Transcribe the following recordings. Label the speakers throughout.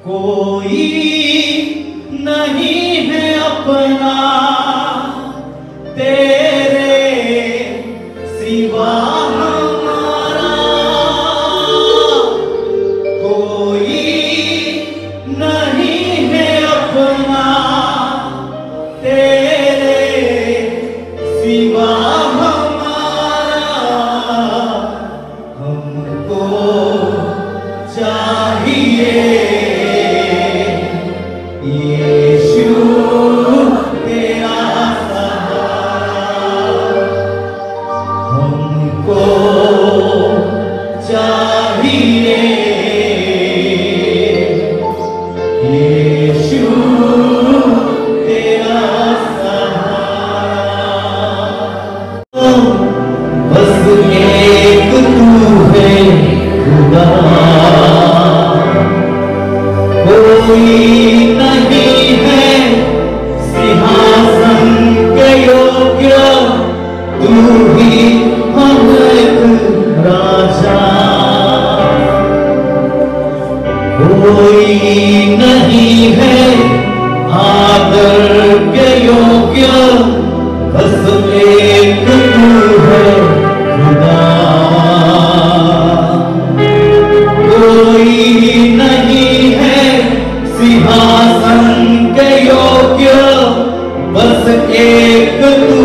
Speaker 1: कोई नहीं है अपना तेरे सिवा हमारा, कोई नहीं है अपना तेरे सिवा हमारा, हमको चाहिए यीशु तेरा सहारा, हमको चाहिए यीशु तेरा सहारा। बस एक तू है खुदा, कोई नहीं है सिंहासन के योग्य, तू ही हमें राजा, कोई नहीं है आदर के योग्य, बस एक तू है खुदा, कोई नहीं है सिंहासन के योग्य, बस एक तू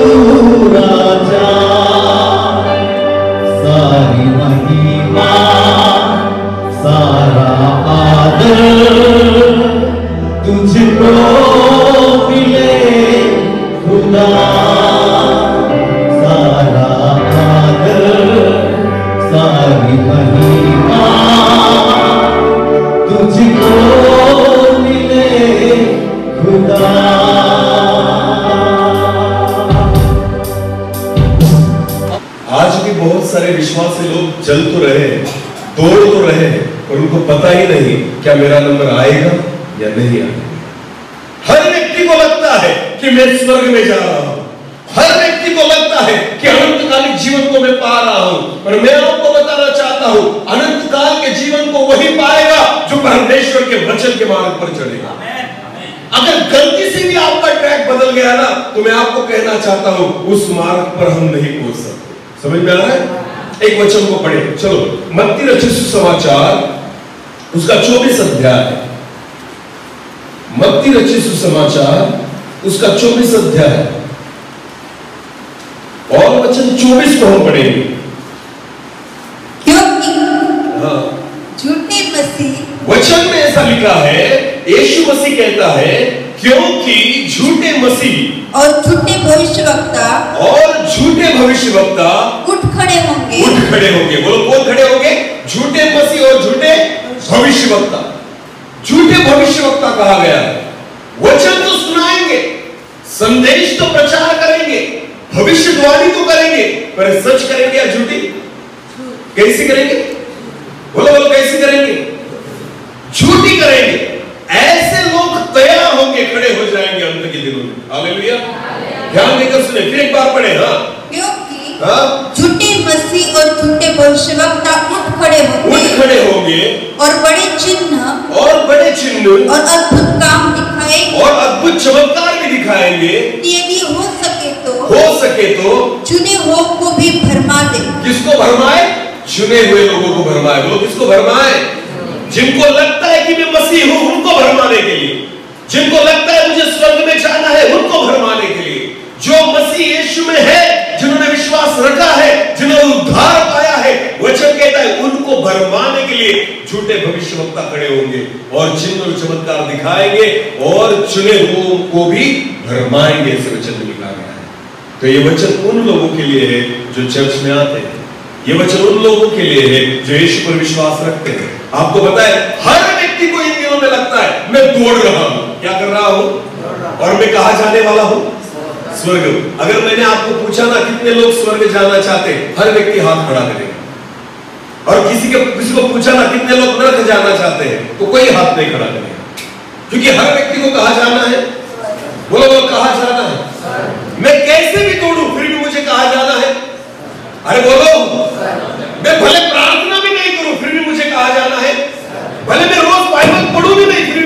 Speaker 1: राजा, सारी महिमा सारा आदर तुझको मिले खुदा, सारा आदर सारी महिमा तुझको मिले खुदा।
Speaker 2: आज भी बहुत सारे विश्वासी लोग चल तो रहे हैं, दौड़ तो रहे हैं, और उनको पता ही नहीं क्या मेरा नंबर आएगा या नहीं आएगा। हर व्यक्ति को लगता है कि मैं स्वर्ग में जा रहा हूं, हर व्यक्ति को लगता है कि अनंतकालिक जीवन को मैं पा रहा हूं, और मैं आपको बताना चाहता हूं अनंतकाल के जीवन को वही पाएगा जो परमेश्वर के वचन के मार्ग पर चलेगा। अगर गलती से भी आपका ट्रैक बदल गया ना, तो मैं आपको कहना चाहता हूं उस मार्ग पर हम नहीं पहुंच सकते। समझ में आ रहा है? एक वचन को पढ़े, चलो मत्ती रचित सुसमाचार उसका 24 अध्याय, मत्ती रचित सुसमाचार उसका 24 अध्याय और वचन 24 को हम पढ़ेंगे।
Speaker 3: क्योंकि
Speaker 2: हाँ,
Speaker 3: झूठे मसीह,
Speaker 2: वचन में ऐसा लिखा है, यीशु मसीह कहता है क्योंकि झूठे मसीह
Speaker 3: और झूठे भविष्यवक्ता उठ खड़े होंगे।
Speaker 2: बोलो कौन खड़े होंगे? झूठे मसीह और झूठे भविष्यवक्ता। झूठे भविष्यवक्ता कहा गया है। वचन तो सुनाएंगे, संदेश तो प्रचार करेंगे, भविष्यवाणी तो करेंगे, पर सच करेंगे या झूठी? कैसी करेंगे? बोलो कैसी करेंगे? झूठी करेंगे। ऐसे लोग तैयार होंगे, खड़े हो जाएंगे अंत के दिनों में। हालेलुया। ध्यान देकर सुने, फिर एक बार पढ़े। हाँ,
Speaker 3: क्योंकि झूठे मसीह और झूठे भविष्यवक्ता उठ खड़े होंगे और बड़े चिन्ह और अद्भुत काम दिखाएंगे
Speaker 2: और अद्भुत चमत्कार भी दिखाएंगे।
Speaker 3: यदि हो सके तो चुने हुओं को भी भरमा दे।
Speaker 2: किसको भरमाए? चुने हुए लोगों को भरमाए। बोलो किसको भरमाए? जिनको लगता है कि मैं मसीह हूं, उनको भरमाने के लिए। जिनको लगता है मुझे स्वर्ग में जाना है, उनको भरमाने के लिए। जो मसीह यीशु में है, जिन्होंने विश्वास रखा है, जिन्होंने उद्धार पाया है, वचन कहता है उनको भरमाने के लिए झूठे भविष्यवक्ता खड़े होंगे और चिन्ह और चमत्कार दिखाएंगे और चुने हुओं को भी भरमाएंगे, ऐसे वचन में लिखा गया है। तो ये वचन उन लोगों के लिए है जो चर्च में आते हैं। ये वचन उन लोगों के लिए है जो यीशु पर विश्वास रखते हैं। आपको पता है हर व्यक्ति को इन दिनों में लगता है मैं दौड़ रहा हूं। क्या कर रहा हूं? और मैं कहां जाने वाला हूं? स्वर्ग। अगर मैंने आपको पूछा ना कितने लोग स्वर्ग जाना चाहते हैं, हर व्यक्ति हाथ खड़ा करेगा। और किसी को पूछा ना कितने लोग नरक जाना चाहते हैं, तो कोई हाथ नहीं खड़ा करेगा, क्योंकि हर व्यक्ति को कहां जाना है? बोलो कहां जाना है? मैं कैसे भी दौड़ूं फिर भी मुझे कहां जाना है? अरे बोलो, मैं भले प्रार्थना भी नहीं करूं फिर भी मुझे कहां जाना है? भले मैं रोज बाइबल पढ़ूं भी नहीं फिर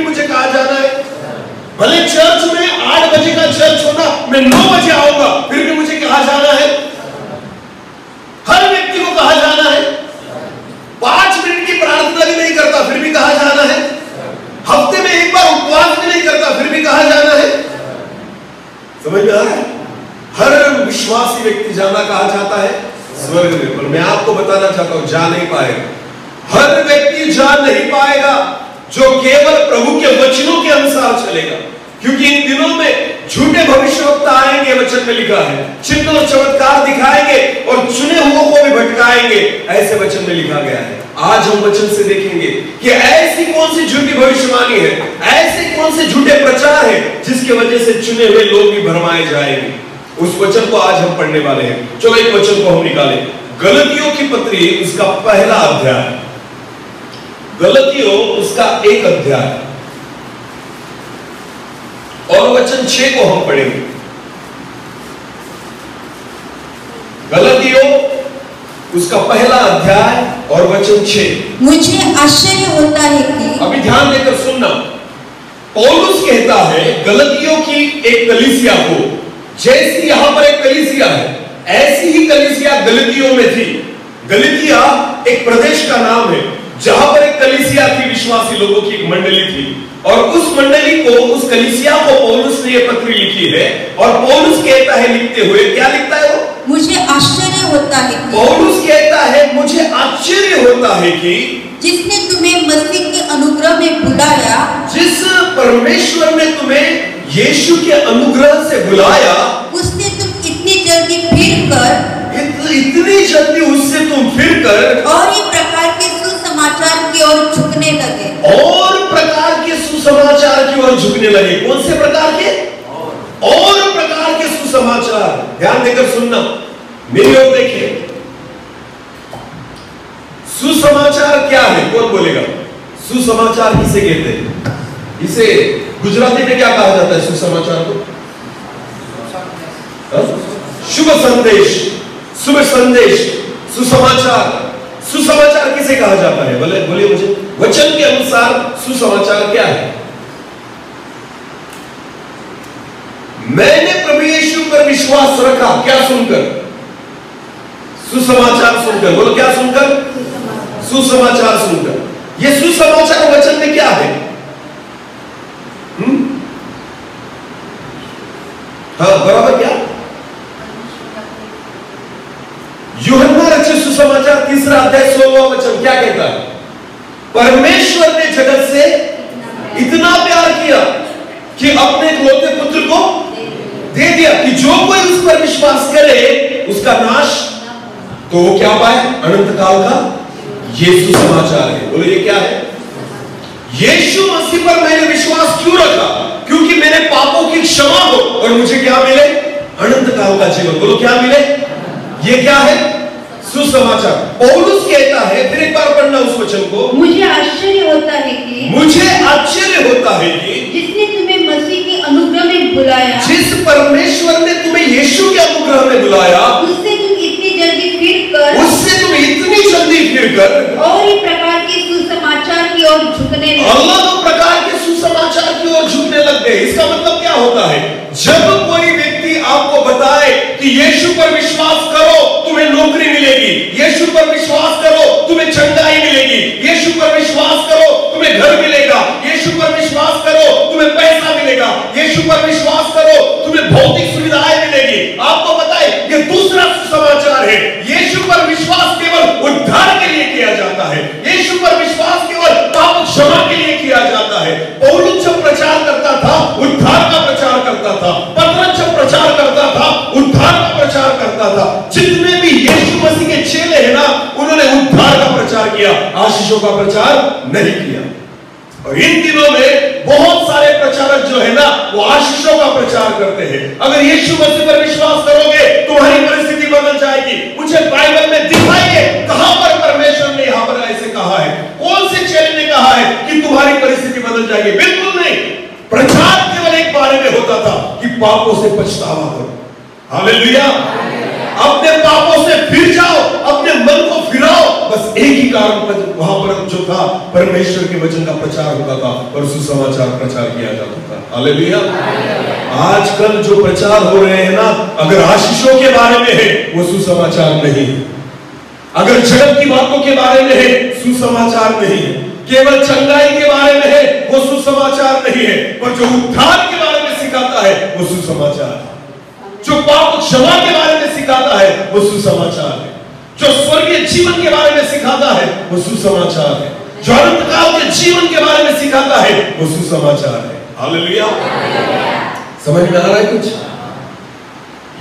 Speaker 2: समझ में आ रहा है? हर विश्वासी व्यक्ति जाना कहा जाता है स्वर्ग में, पर मैं आपको बताना चाहता हूं जा नहीं पाएगा। हर व्यक्ति जा नहीं पाएगा जो केवल प्रभु के वचनों के अनुसार चलेगा, क्योंकि इन दिनों में झूठे भविष्यवक्ता आएंगे, वचन में लिखा है, चिन्ह और चमत्कार दिखाएंगे और चुने हुओं को भी भटकाएंगे, ऐसे वचन में लिखा गया है। आज हम वचन से देखेंगे कि ऐसी कौन सी झूठी भविष्यवाणी है, ऐसे कौन से झूठे प्रचार है जिसके वजह से चुने हुए लोग भी भरमाए जाएंगे। उस वचन को आज हम पढ़ने वाले हैं। चलो एक वचन को हम निकालें, गलतियों की पत्री उसका पहला अध्याय, गलतियों उसका 1 अध्याय और वचन 6 को हम पढ़ेंगे। गलतियों उसका पहला अध्याय और वचन 6।
Speaker 3: मुझे आश्चर्य होता है कि,
Speaker 2: अभी ध्यान देकर सुनना, पौलुस कहता है गलतियों की एक कलीसिया को, जैसी यहां पर एक कलीसिया है ऐसी ही कलीसिया गलतियों में थी। गलतिया एक प्रदेश का नाम है जहां पर एक कलीसिया थी, विश्वासी लोगों की एक मंडली थी, और उस मंडली को, उस कलीसिया को पौलुस ने यह पत्री लिखी है। और पौलुस कहता है लिखते हुए, क्या लिखता है वो?
Speaker 3: मुझे आश्चर्य होता है कि,
Speaker 2: पौलुस कहता है मुझे आश्चर्य होता है कि
Speaker 3: जिसने तुम्हें मसीह के अनुग्रह में बुलाया,
Speaker 2: जिस परमेश्वर ने तुम्हें यीशु के अनुग्रह से बुलाया,
Speaker 3: उससे तुम इतनी जल्दी
Speaker 2: इतनी जल्दी उससे तुम फिरकर
Speaker 3: और एक प्रकार के सुसमाचार की ओर झुकने लगे,
Speaker 2: और प्रकार के सुसमाचार की ओर झुकने लगे। कौन से प्रकार के? और प्रकार के सुसमाचार। ध्यान देकर सुनना, मेरी ओर देखिए। सुसमाचार क्या है? कौन बोलेगा? सुसमाचार किसे कहते हैं? इसे गुजराती में क्या कहा जाता है सुसमाचार को? शुभ संदेश, शुभ संदेश, सुसमाचार। सुसमाचार किसे कहा जाता है? बोलिए मुझे, वचन के अनुसार सुसमाचार क्या है? मैंने प्रभु यीशु पर विश्वास रखा, क्या सुनकर? सुसमाचार सुनकर। बोलो क्या सुनकर? सुसमाचार सुनकर। ये सुसमाचार वचन में क्या है? हाँ बराबर, क्या? यूहन्ना रचित सुसमाचार 3 अध्याय 16वां वचन क्या कहता है? परमेश्वर ने जगत से इतना प्यार किया कि अपने इकलौते पुत्र को दे दिया कि जो कोई उस पर विश्वास करे उसका नाश तो वो क्या पाए? अनंत काल का। ये सुसमाचार है। बोलो ये क्या है? यीशु मसीह पर मैंने विश्वास क्यों रखा? क्योंकि मेरे पापों की क्षमा हो और मुझे क्या मिले? अनंत काल का जीवन। बोलो क्या मिले? ये क्या है? सुसमाचार। पौलुस कहता है, फिर एक बार पढ़ना उस वचन को,
Speaker 3: मुझे आश्चर्य होता है कि,
Speaker 2: मुझे आश्चर्य होता है कि
Speaker 3: जिसने तुम्हें मसीह के अनुग्रह में बुलाया,
Speaker 2: जिस परमेश्वर ने तुम्हें यीशु के अनुग्रह में बुलाया,
Speaker 3: उससे तुम इतनी जल्दी फिरकर और एक प्रकार के सुसमाचार की ओर झुकने लगे।
Speaker 2: अलग प्रकार के सुसमाचार की ओर झुकने लग गए। इसका मतलब क्या होता है? जब कोई व्यक्ति आपको बताए कि यीशु पर विश्वास करो तुम्हें नौकरी मिलेगी, यीशु पर विश्वास करो तुम्हें चंगाई मिलेगी, यीशु पर विश्वास करो तुम्हें घर मिलेगा, यीशु पर विश्वास करो तुम्हें पैसा मिलेगा, यीशु पर विश्वास करो तुम्हें भौतिक सुविधाएं मिलेगी। आपको बताए ये दूसरा सुसमाचार है। यीशु पर विश्वास केवल उद्धार के लिए किया जाता है, यीशु पर विश्वास केवल पाप क्षमा के लिए किया जाता है। पौलुस जब प्रचार करता था उद्धार का प्रचार करता था, पतरस जब प्रचार करता था उद्धार का प्रचार करता था। जितने भी यीशु मसीह के चेले हैं ना, उन्होंने उद्धार का प्रचार किया, आशीषों का प्रचार नहीं किया। और इन दिनों में बहुत सारे प्रचारक जो है ना वो आशीषों का प्रचार करते हैं। अगर यीशु मसीह पर विश्वास करोगे तुम्हारी परिस्थिति बदल जाएगी। मुझे बाइबल में दिखाइए कहां पर परमेश्वर ने यहां पर ऐसे कहा है, कौन से चेले ने कहा है कि तुम्हारी परिस्थिति बदल जाएगी? बिल्कुल नहीं। प्रचार केवल एक बारे में होता था कि पापों से पछतावा करो। हालेलुया। अपने पापों से फिर जाओ, अपने मन को फिराओ। बस एक ही कारण वहां पर जो था, परमेश्वर के वचन का प्रचार होता था और सुसमाचार प्रचार किया जाता था। हालेलुया। आजकल जो प्रचार हो रहे हैं ना, अगर आशीषों के बारे में है वो सुसमाचार नहीं है, अगर जगत की बातों के बारे में है सुसमाचार नहीं है, केवल चंगाई के बारे में है वो सुसमाचार नहीं है, पर जो उद्धार के बारे में सिखाता है वो सुसमाचार है। जो पाप क्षमा के बारे में सिखाता है वो सुसमाचार है। जो स्वर्गीय जीवन के बारे में सिखाता है वो सुसमाचार है। जो अनंत काल के जीवन के बारे में सिखाता है वो सुसमाचार है। हालेलुया। समझ में आ रहा है कुछ?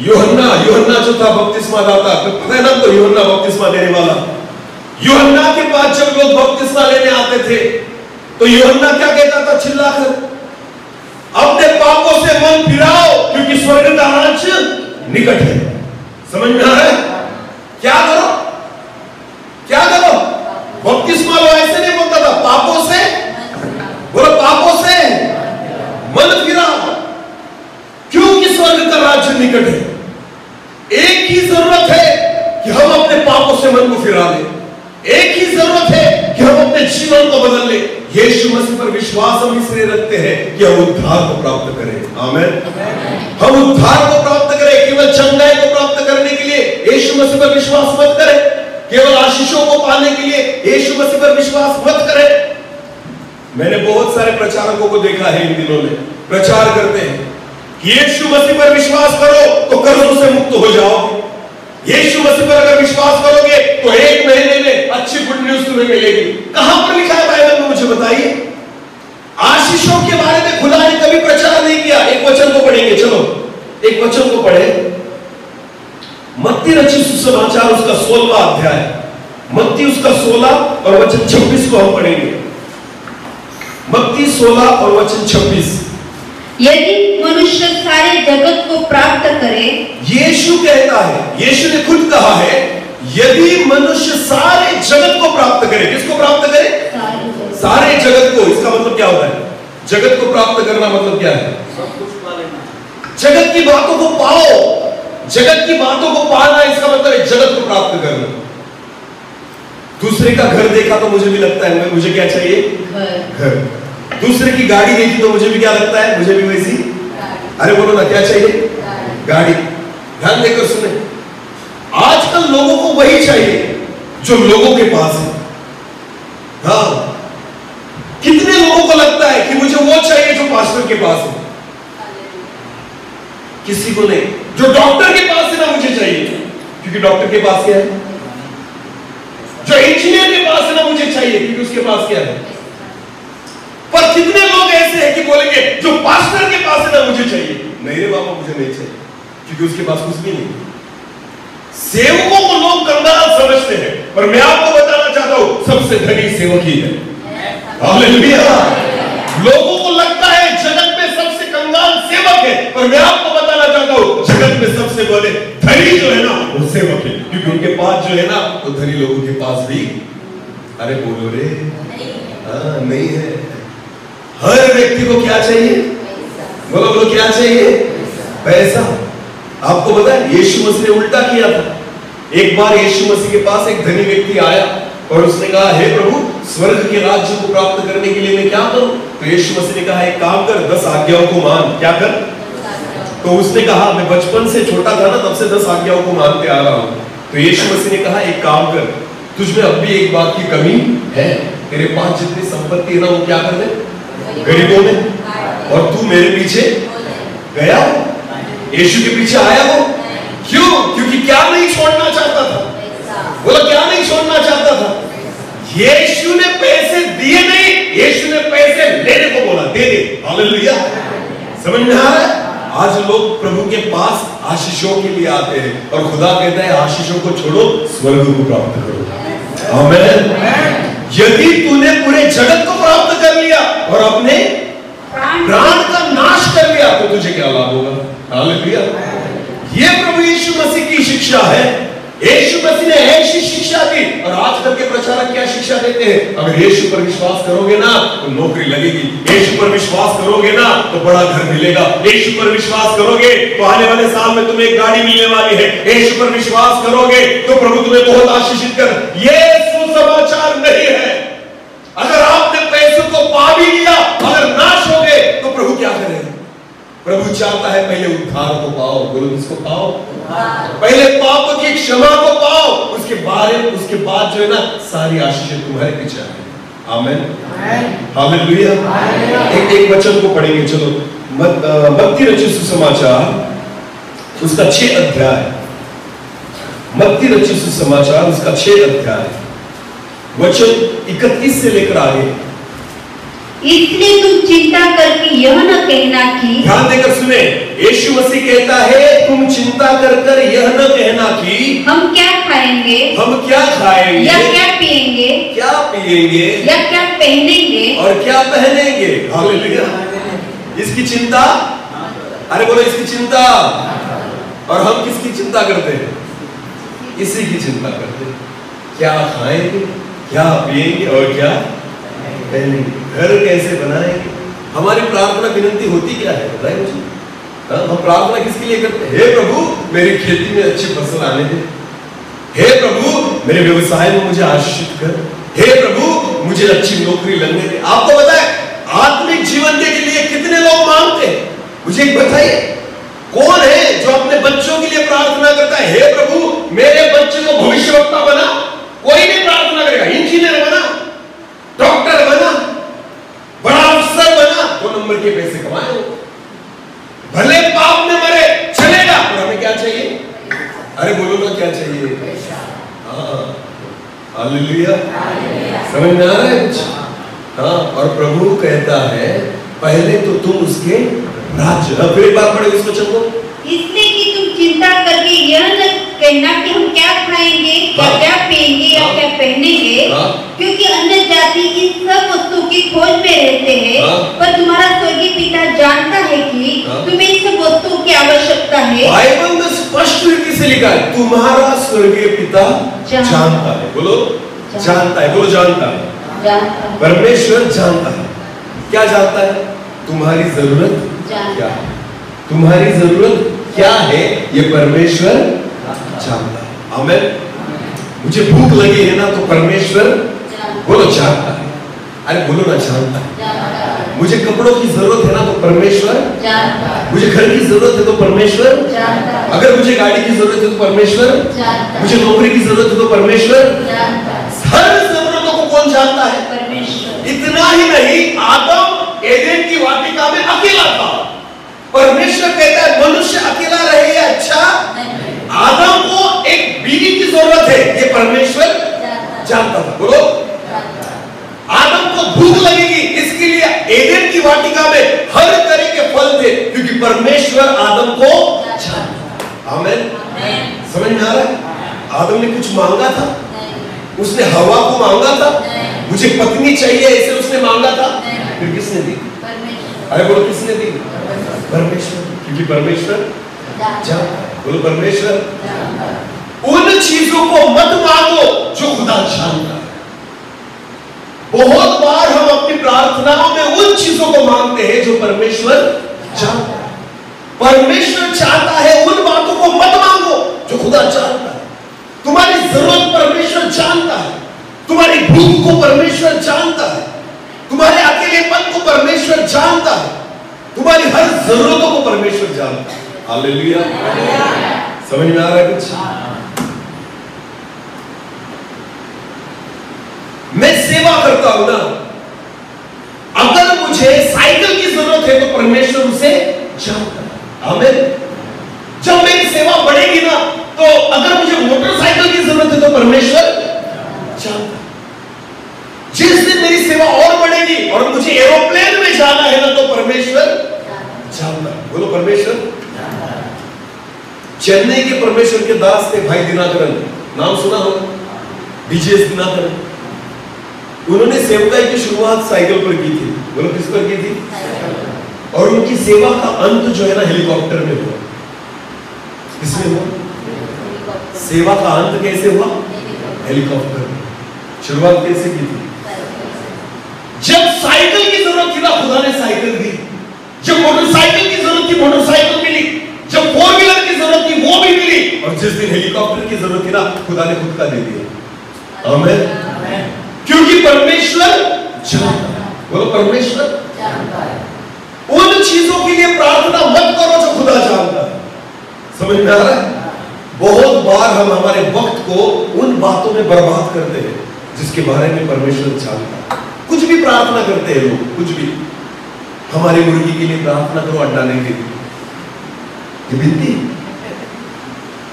Speaker 2: यूहन्ना जो था बपतिस्मा दाता, पता है ना आपको यूहन्ना बपतिस्मा देने वाला। यूहन्ना के पास जब लोग बपतिस्मा लेने आते थे तो यूहन्ना क्या कहता था चिल्लाकर? अपने पापों से मन फिराओ क्योंकि स्वर्ग का राज्य निकट है। समझ में आ रहा है? क्या करो? क्या करो? बपतिस्मा लो ऐसे नहीं बोलता था, पापों से बोलो, पापों से मन फिराओ क्योंकि स्वर्ग का राज्य निकट है। एक ही जरूरत है कि हम अपने पापों से मन को फिरा लें। एक ही जरूरत है कि हम अपने जीवन को बदल लें। यीशु मसीह पर विश्वास हम इसलिए रखते हैं कि हम उद्धार को प्राप्त करें। आमीन। हम उद्धार को प्राप्त करें, केवल चंगाई को प्राप्त करने के लिए यीशु मसीह पर विश्वास मत करें। केवल आशीषों को पाने के लिए यीशु मसीह पर विश्वास मत करें। मैंने बहुत सारे प्रचारकों को देखा है इन दिनों में, प्रचार करते हैं यीशु मसीह पर विश्वास करो तो कर्जों से मुक्त हो जाओगे। यीशु मसीह पर अगर विश्वास करोगे तो 1 महीने में अच्छी गुड न्यूज तुम्हें मिलेगी। कहां पर लिखा है बाइबल में, मुझे बताइए। आशीषों के बारे में खुदा ने कभी प्रचार नहीं किया। एक वचन को पढ़ेंगे, चलो एक वचन को पढ़े। मत्ती रचित सुसमाचार उसका 16वां अध्याय, मत्ती उसका 16 और वचन 26 को हम पढ़ेंगे। मत्ती 16 और वचन 26।
Speaker 3: यदि मनुष्य सारे जगत को प्राप्त करे,
Speaker 2: यीशु कहता है, यीशु ने खुद कहा है, यदि मनुष्य सारे जगत को प्राप्त करे। किसको प्राप्त करे? सारे जगत को। इसका मतलब क्या होता है? जगत को प्राप्त करना मतलब क्या है? सब कुछ पा लेना। जगत की बातों को पाओ। जगत की बातों को पाना इसका मतलब है जगत को प्राप्त करना। दूसरे का घर देखा तो मुझे भी लगता है मुझे क्या चाहिए? घर। दूसरे की गाड़ी देखी तो मुझे भी क्या लगता है? मुझे भी वैसी। अरे बोलो ना, क्या चाहिए? गाड़ी। ध्यान देकर सुने, आजकल लोगों को वही चाहिए जो लोगों के पास है। हाँ, कितने लोगों को लगता है कि मुझे वो चाहिए जो पास्टर के पास है? किसी को नहीं। जो डॉक्टर के पास है ना मुझे चाहिए, क्योंकि डॉक्टर के पास क्या है? जो इंजीनियर के पास है ना मुझे चाहिए, क्योंकि उसके पास क्या है? पर कितने लोग ऐसे हैं कि बोलेंगे जो पास्टर के पास है ना मुझे चाहिए? नहीं रे बाबा, मुझे नहीं चाहिए, क्योंकि उसके पास कुछ भी नहीं। सेवकों को लोग कंगाल समझते हैं, पर मैं आपको बताना चाहता हूं सबसे धनी सेवक ही है। हालेलुया। लोगों को लगता है जगत में सबसे कंगाल सेवक है, पर मैं आपको बताना चाहता हूं जगत में सबसे बड़े धनी जो है ना वो सेवक है, क्योंकि उनके पास जो है ना वो धनी लोगों के पास भी, अरे बोलो रे, नहीं है। हर व्यक्ति को क्या चाहिए? बोलो बोलो, क्या चाहिए? पैसा। आपको पता है यीशु मसीह ने उल्टा किया था। एक बार यीशु मसीह के पास एक धनी व्यक्ति आया और उसने कहा, हे प्रभु, स्वर्ग के राज्य को प्राप्त करने के लिए मैं क्या करूं? तो यीशु मसीह ने कहा, एक काम कर, 10 आज्ञाओं को मान। क्या कर? तो उसने कहा, मैं बचपन से छोटा था ना, तब से 10 आज्ञाओं को मानते आ रहा हूं। तो यीशु मसीह ने कहा, एक काम कर, तुझमें अब भी एक बात की कमी है। तेरे पास जितनी संपत्ति है ना वो क्या कर दे गरीबों में, और तू मेरे पीछे गया, यीशु के पीछे आया हो। क्यों? क्योंकि क्या नहीं छोड़ना चाहता था? बोला, क्या नहीं छोड़ना चाहता था? यीशु ने पैसे दिए नहीं, यीशु ने पैसे लेने को बोला, दे दे। हालेलुया। समझ में आ रहा है? आज लोग प्रभु के पास आशीषों के लिए आते हैं, और खुदा कहता है आशीषों को छोड़ो, स्वर्ग को प्राप्त करो। आमीन। यदि तूने पूरे जगत को प्राप्त कर लिया और अपने प्राण का नाश कर लिया तो तुझे क्या लाभ होगा? हालेलुया। ये प्रभु यीशु मसीह की शिक्षा है। यीशु मसीह ने ऐसी शिक्षा दी, और आजकल के प्रचारक क्या शिक्षा देते हैं? अगर यीशु पर विश्वास करोगे ना तो नौकरी लगेगी, यीशु पर विश्वास करोगे ना तो बड़ा घर मिलेगा, यीशु पर विश्वास करोगे तो आने वाले साल में तुम्हें एक गाड़ी मिलने वाली है, यीशु पर विश्वास करोगे तो प्रभु तुम्हें बहुत आशीषित कर। ये सुसमाचार नहीं है। अगर आपने पैसों को पा भी लिया, अगर नाश हो गए तो प्रभु क्या करेगा? प्रभु चाहता है पहले उद्धार को पाओ। बोलो, इसको पाओ। पहले पाप की क्षमा को पाओ, उसके बाद जो है ना सारी आशीषें तुम्हारे पीछे आएंगी। आमीन। हालेलुया। एक वचन को पढ़ेंगे, चलो। मत्ती रचित सुसमाचार उसका 6 अध्याय, मत्ती रचित सुसमाचार उसका 6 अध्याय, वचन 31 से लेकर आगे।
Speaker 3: इसलिए तुम चिंता करके यह न कहना कि,
Speaker 2: ध्यान देकर सुने, यीशु मसीह कहता है तुम चिंता कर कर यह न कहना कि
Speaker 3: हम क्या खाएंगे,
Speaker 2: हम क्या खाएंगे,
Speaker 3: या क्या पिएंगे,
Speaker 2: क्या पिएंगे,
Speaker 3: या क्या पहनेंगे,
Speaker 2: और क्या पहनेंगे। हालेलुया। इसकी चिंता, अरे बोलो इसकी चिंता। और हम किसकी चिंता करते हैं? इसी की चिंता करते हैं। क्या खाएंगे, क्या पिएंगे और क्या पहनेंगे, घर कैसे बनाएंगे। हमारी प्रार्थना विनंती होती क्या है बताइए मुझे? हम प्रार्थना किसके लिए करते हैं? हे प्रभु मेरी खेती में अच्छी फसल आने दे, हे प्रभु मेरे व्यवसाय में मुझे आशीषित कर, हे प्रभु मुझे अच्छी नौकरी लगने दे। आपको पता है आत्मिक जीवन के लिए कितने लोग मांगते हैं? मुझे एक बताइए, कौन है जो अपने बच्चों के लिए प्रार्थना करता है, हे प्रभु मेरे बच्चे को भविष्यवक्ता बना? कोई नहीं प्रार्थना करेगा, इंजीनियर बना, डॉक्टर बना, बड़ा अफसर बना, 2 नंबर के पैसे कमाए, भले पाप में मरे चलेगा, पर हमें क्या चाहिए? अरे बोलो ना क्या चाहिए? हालेलुया। समझ में आ रहा है कुछ? हाँ, और प्रभु कहता है पहले तो तुम उसके राज्य। फिर एक बार पढ़े इस वचन को।
Speaker 3: इसलिए कि तुम चिंता करके यह न कहना कि हम क्या खाएंगे, या क्या पिएंगे, या क्या पहनेंगे, क्योंकि अन्य जाति इन सब वस्तुओं की खोज में रहते हैं, पर तुम्हारा स्वर्गीय पिता जानता है कि तुम्हें इन सब वस्तुओं की आवश्यकता है।
Speaker 2: बाइबल में स्पष्ट रीति से लिखा है तुम्हारा स्वर्गीय पिता जानता है। बोलो जानता है, बोलो जानता है। परमेश्वर जानता है। क्या जानता है? तुम्हारी जरूरत क्या है, तुम्हारी जरूरत क्या है, ये परमेश्वर जानता है। आमीन। मुझे भूख लगी है ना तो परमेश्वर बोलो जानता है। अरे बोलो ना जानता है। मुझे कपड़ों की जरूरत है ना तो परमेश्वर जानता है। मुझे घर की जरूरत है तो परमेश्वर जानता है। अगर मुझे गाड़ी की जरूरत है तो परमेश्वर जानता है। मुझे नौकरी की जरूरत है तो परमेश्वर जानता है। हर जरूरतों को कौन जानता है? परमेश्वर। इतना ही नहीं, आदम एदेन की वाटिका में अकेला था। परमेश्वर कहता है मनुष्य अकेला रहे या अच्छा? आदम को एक बीवी की जरूरत है, ये परमेश्वर जानता था। बोलो आदम को भूख लगेगी, इसके लिए एदेन की वाटिका में हर तरह के फल थे, क्योंकि परमेश्वर आदम को जानता। आमीन। समझ में आ रहा है? आदम ने कुछ मांगा था? उसने हवा को मांगा था? मुझे पत्नी चाहिए ऐसे उसने मांगा था? फिर किसने दी? अरे बोलो किसने दी? परमेश्वर। क्योंकि परमेश्वर जानता है। बोलो परमेश्वर। उन चीजों को मत मांगो जो खुदा जानता है। बहुत बार हम अपनी प्रार्थनाओं में उन चीजों को मांगते हैं जो परमेश्वर जानता है। परमेश्वर चाहता है उन बातों को मत मांगो जो खुदा जानता है। तुम्हारी जरूरत परमेश्वर जानता है, तुम्हारी भूख को परमेश्वर जानता है, तुम्हारे अकेलेपन को परमेश्वर जानता है, तुम्हारी हर जरूरतों को परमेश्वर जानता है। हालेलुया। समझ में आ रहा है कुछ? मैं सेवा करता हूं ना, अगर मुझे साइकिल की जरूरत है तो परमेश्वर उसे जानता है। आमीन। जब मेरी सेवा बढ़ेगी ना, तो अगर मुझे मोटरसाइकिल की जरूरत है तो परमेश्वर जानता है। जिस दिन मेरी सेवा और बढ़ेगी और मुझे एरोप्लेन में जाना है ना, तो परमेश्वर जानता है। बोलो परमेश्वर। चेन्नई के परमेश्वर के दास थे भाई दिनाकरन, नाम सुना हो? डीजीएस दिनाकरन। उन्होंने सेवकाई की शुरुआत साइकिल पर की थी। बोलो किस पर की थी? और उनकी सेवा का अंत जो है ना हेलीकॉप्टर में हुआ। किसमें हुआ? सेवा का अंत कैसे हुआ? हेलीकॉप्टर में। शुरुआत कैसे की थी? जब साइकिल की जरूरत थी ना, खुदा ने साइकिल दी। जब मोटरसाइकिल की जरूरत थी, मोटरसाइकिल मिली। जब 4 व्हीलर की जरूरत थी, वो भी मिली। और जिस दिन हेलीकॉप्टर की जरूरत थी ना, खुदा ने खुद का दे दिया। आमीन। क्योंकि परमेश्वर जानता है। बोलो परमेश्वर जानता है। उन चीजों के लिए प्रार्थना मत करो जो खुदा जानता है। समझ में आ रहा है? बहुत बार हम हमारे वक्त को उन बातों में बर्बाद करते हैं जिसके बारे में परमेश्वर जानता है। कुछ भी प्रार्थना करते हैं लोग, कुछ भी। हमारी मुर्गी के लिए प्रार्थना करो, अंडा नहीं देगी, ये बिनती।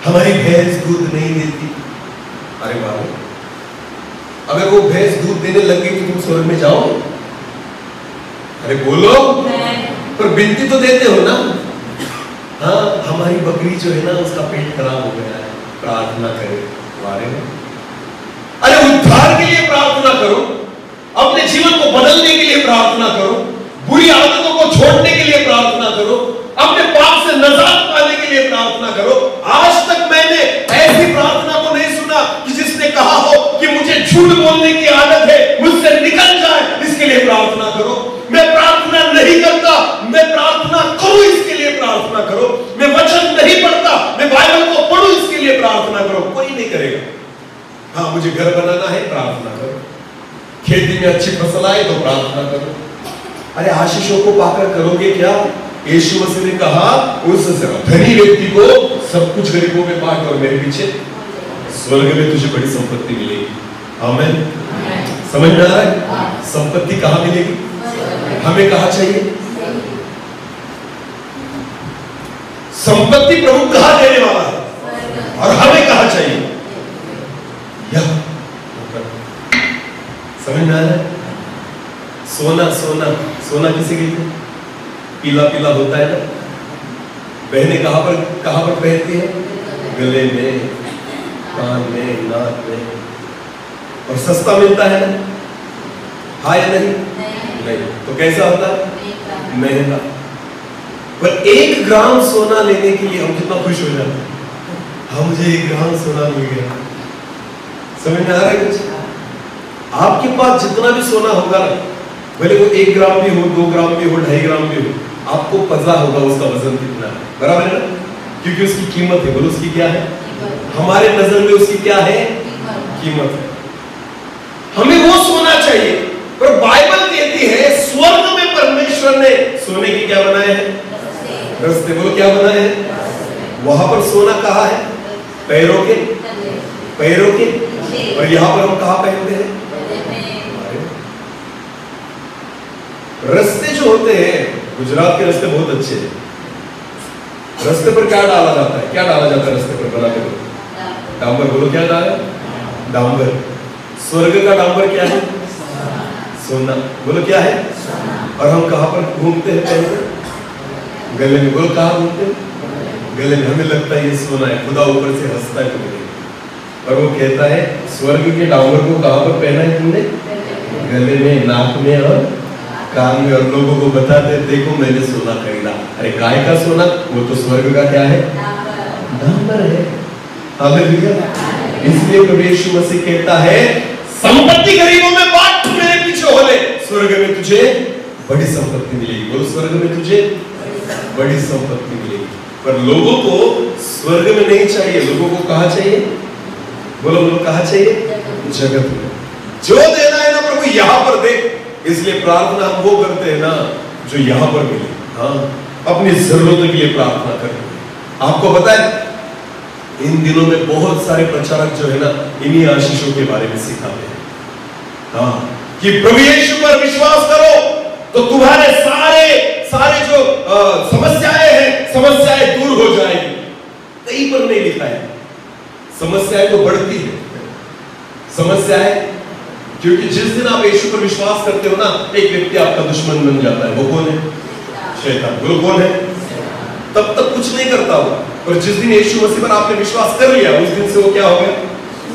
Speaker 2: हमारी भैंस दूध नहीं देती। अरे वाह, अगर वो भैंस दूध देने लग गई तो तुम स्वर्ग में जाओ? अरे बोलो, पर बिनती तो देते हो ना। हाँ, हमारी बकरी जो है ना उसका पेट खराब हो गया है, प्रार्थना करें। अरे उद्धार के लिए प्रार्थना करो, अपने जीवन को बदलने के लिए प्रार्थना करो, बुरी आदतों को छोड़ने के लिए प्रार्थना करो, अपने पाप से निजात पाने के लिए प्रार्थना करो। आज तक मैंने ऐसी प्रार्थना को नहीं सुना कि जिसने कहा हो कि मुझे झूठ बोलने की आदत है, मुझसे निकल जाए, इसके लिए प्रार्थना करो। मैं प्रार्थना नहीं करता, मैं प्रार्थना करूं, इसके लिए प्रार्थना करो। मैं वचन नहीं पढ़ता, मैं बाइबल को पढ़ूं, इसके लिए प्रार्थना करो। कोई नहीं करेगा। हाँ, मुझे घर बनाना है, प्रार्थना करो। खेती में अच्छी फसल आए तो प्रार्थना करो। अरे आशीषों को पाकर करोगे क्या? यीशु मसीह ने कहा उस धनी व्यक्ति को सब कुछ गरीबों में बांट और मेरे पीछे स्वर्ग में तुझे बड़ी संपत्ति मिलेगी। आमीन। समझ में आ रहा है? संपत्ति कहां मिलेगी? हमें कहा चाहिए संपत्ति प्रभु कहां देने वाला है और हमें कहा चाहिए। समझ में आ रहा है? सोना सोना सोना किसे कहते हैं? पीला पीला होता है ना। बहनें कहां पर पहनती है? गले में, कान में, नाक में, और सस्ता मिलता है ना। हाँ या नहीं? नहीं। तो कैसा होता है? महंगा। पर 1 ग्राम सोना लेने के लिए हम कितना खुश हो जाते हैं। हाँ, मुझे 1 ग्राम सोना मिल गया। समझ में आ रहा है कुछ? आपके पास जितना भी सोना होगा ना, भले वो 1 ग्राम भी हो, 2 ग्राम भी हो, 2.5 ग्राम भी हो, आपको पता होगा उसका वजन कितना है। बराबर है ना? क्योंकि उसकी कीमत है। बोलो, उसकी क्या है? हमारे नजर में उसकी क्या है? कीमत है। हमें वो सोना चाहिए। पर बाइबल कहती है स्वर्ग में परमेश्वर ने सोने की क्या बनाए हैं? रस्ते। बोलो, क्या बनाए हैं? वहां पर सोना कहाँ है? पैरों के और यहां पर हम कहा पहनते हैं? रास्ते जो होते हैं, गुजरात के रास्ते बहुत अच्छे हैं। रास्ते पर क्या डाला जाता है? क्या डाला जाता है रास्ते पर बनाते वक्त? डांबर। बोलो, क्या डाला? डांबर। स्वर्ग का डांबर क्या है? सोना। बोलो, क्या है? और हम कहां पर घूमते हैं? पहले गले में। बोलो, कहां घूमते हैं? गले में। हमें लगता है ये सोना है, खुदा ऊपर से हंसता है तुम्हें, और वो कहता है स्वर्ग के डांबर को कहां पर पहना है तुमने? गले में, नाक में और कान में। और लोगों को बताते देखो मैंने सोना खरीदा। अरे काय का सोना? वो तो स्वर्ग का क्या है? डांबर है। हालेलुया। इसलिए प्रभु यीशु मसीह कहता है संपत्ति गरीबों में बांट, मेरे पीछे हो ले, स्वर्ग में तुझे बड़ी संपत्ति मिलेगी। बोलो, स्वर्ग में तुझे बड़ी संपत्ति मिलेगी। पर लोगों को स्वर्ग में नहीं चाहिए, लोगों को कहां चाहिए? बोलो बोलो, कहां चाहिए? जगत में। जो देना है ना प्रभु यहां पर दे। इसलिए प्रार्थना हम वो करते हैं ना जो यहां पर मिले। हाँ, अपनी जरूरतों के लिए प्रार्थना करें। आपको पता है इन दिनों में बहुत सारे प्रचारक जो है ना इन्हीं आशीषों के बारे में सिखाते हैं। हाँ, कि प्रभु यीशु पर विश्वास करो तो तुम्हारे सारे जो समस्याएं हैं, समस्याएं दूर हो जाएगी। कहीं पर नहीं लिखा है समस्याएं तो बढ़ती है। समस्याएं, क्योंकि जिस दिन आप यीशु पर विश्वास करते हो ना, एक व्यक्ति आपका दुश्मन बन जाता है। वो कौन है? शैतान। बोलो, कौन है? तब तक कुछ नहीं करता हो, पर जिस दिन यीशु मसीह पर आपने विश्वास कर लिया, उस दिन से वो क्या हो गया?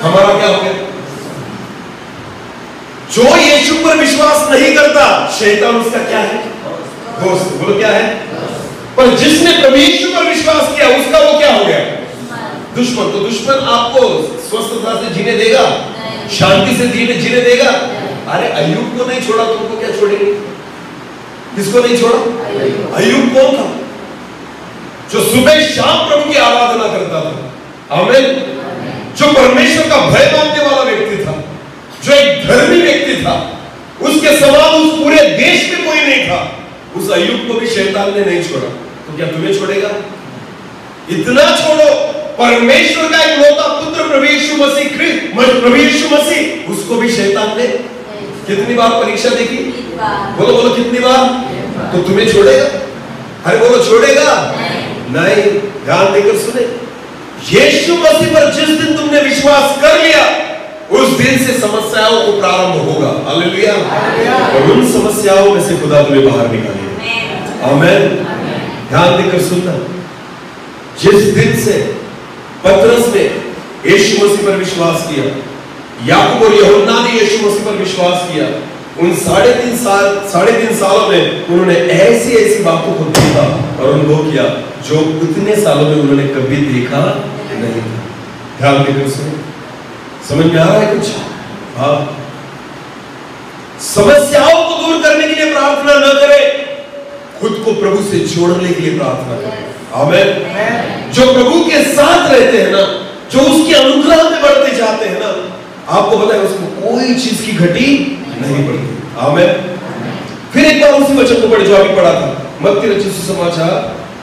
Speaker 2: हमारा क्या हो गया? जो यीशु पर विश्वास नहीं करता, शैतान उसका क्या है? दोस्त। बोलो, क्या है? पर जिसने प्रभु यीशु पर विश्वास किया, उसका वो क्या हो गया? दुश्मन। तो दुश्मन आपको स्वस्थता से जीने देगा, शांति से जीने देगा? अरे अय्यूब को नहीं छोड़ा, तुमको क्या छोड़ेंगे? किसको नहीं छोड़ा? अय्यूब कौन था? जो सुबह शाम प्रभु की आराधना करता था। आमीन। जो परमेश्वर का भय मानने वाला व्यक्ति था, जो एक धर्मी व्यक्ति था, उसके समान उस पूरे देश में कोई नहीं था। उस अय्यूब को भी शैतान ने नहीं छोड़ा, तो क्या तुम्हें छोड़ेगा? इतना छोड़ो, परमेश्वर का इकलौता पुत्र प्रभु यीशु मसीह, उसको भी शैतान ने कितनी बार परीक्षा देखी? बोलो बोलो, कितनी बार? तो तुम्हें छोड़ेगा? अरे बोलो, छोड़ेगा नहीं। ध्यान देकर सुने, यीशु मसीह पर जिस दिन तुमने विश्वास कर लिया, उस दिन से समस्याओं को प्रारंभ होगा। हालेलुया। और उन समस्याओं में से खुदा तुम्हें बाहर निकालेगा। आमीन। ध्यान देकर सुनना, जिस दिन से पतरस ने यीशु मसीह पर विश्वास किया, याकूब और यूहन्ना ने यीशु मसीह पर विश्वास किया, उन 3.5 सालों में उन्होंने ऐसी ऐसी बातों को देखा और अनुभव किया जो इतने सालों में उन्होंने कभी देखा नहीं था। ध्यान देकर सुनो, समझ में आ रहा है कुछ? हाँ। समस्याओं को दूर करने के लिए प्रार्थना न करें, खुद को प्रभु से जोड़ने के लिए प्रार्थना करें। आमीन। जो प्रभु के साथ रहते हैं ना, जो उसके अनुग्रह में बढ़ते जाते हैं ना, आपको पता है उसको कोई चीज की घटी नहीं पड़ती। आमीन। फिर एक बार उसी वचन को पढ़े जो अभी पढ़ा था, मत्ती रचित सुसमाचार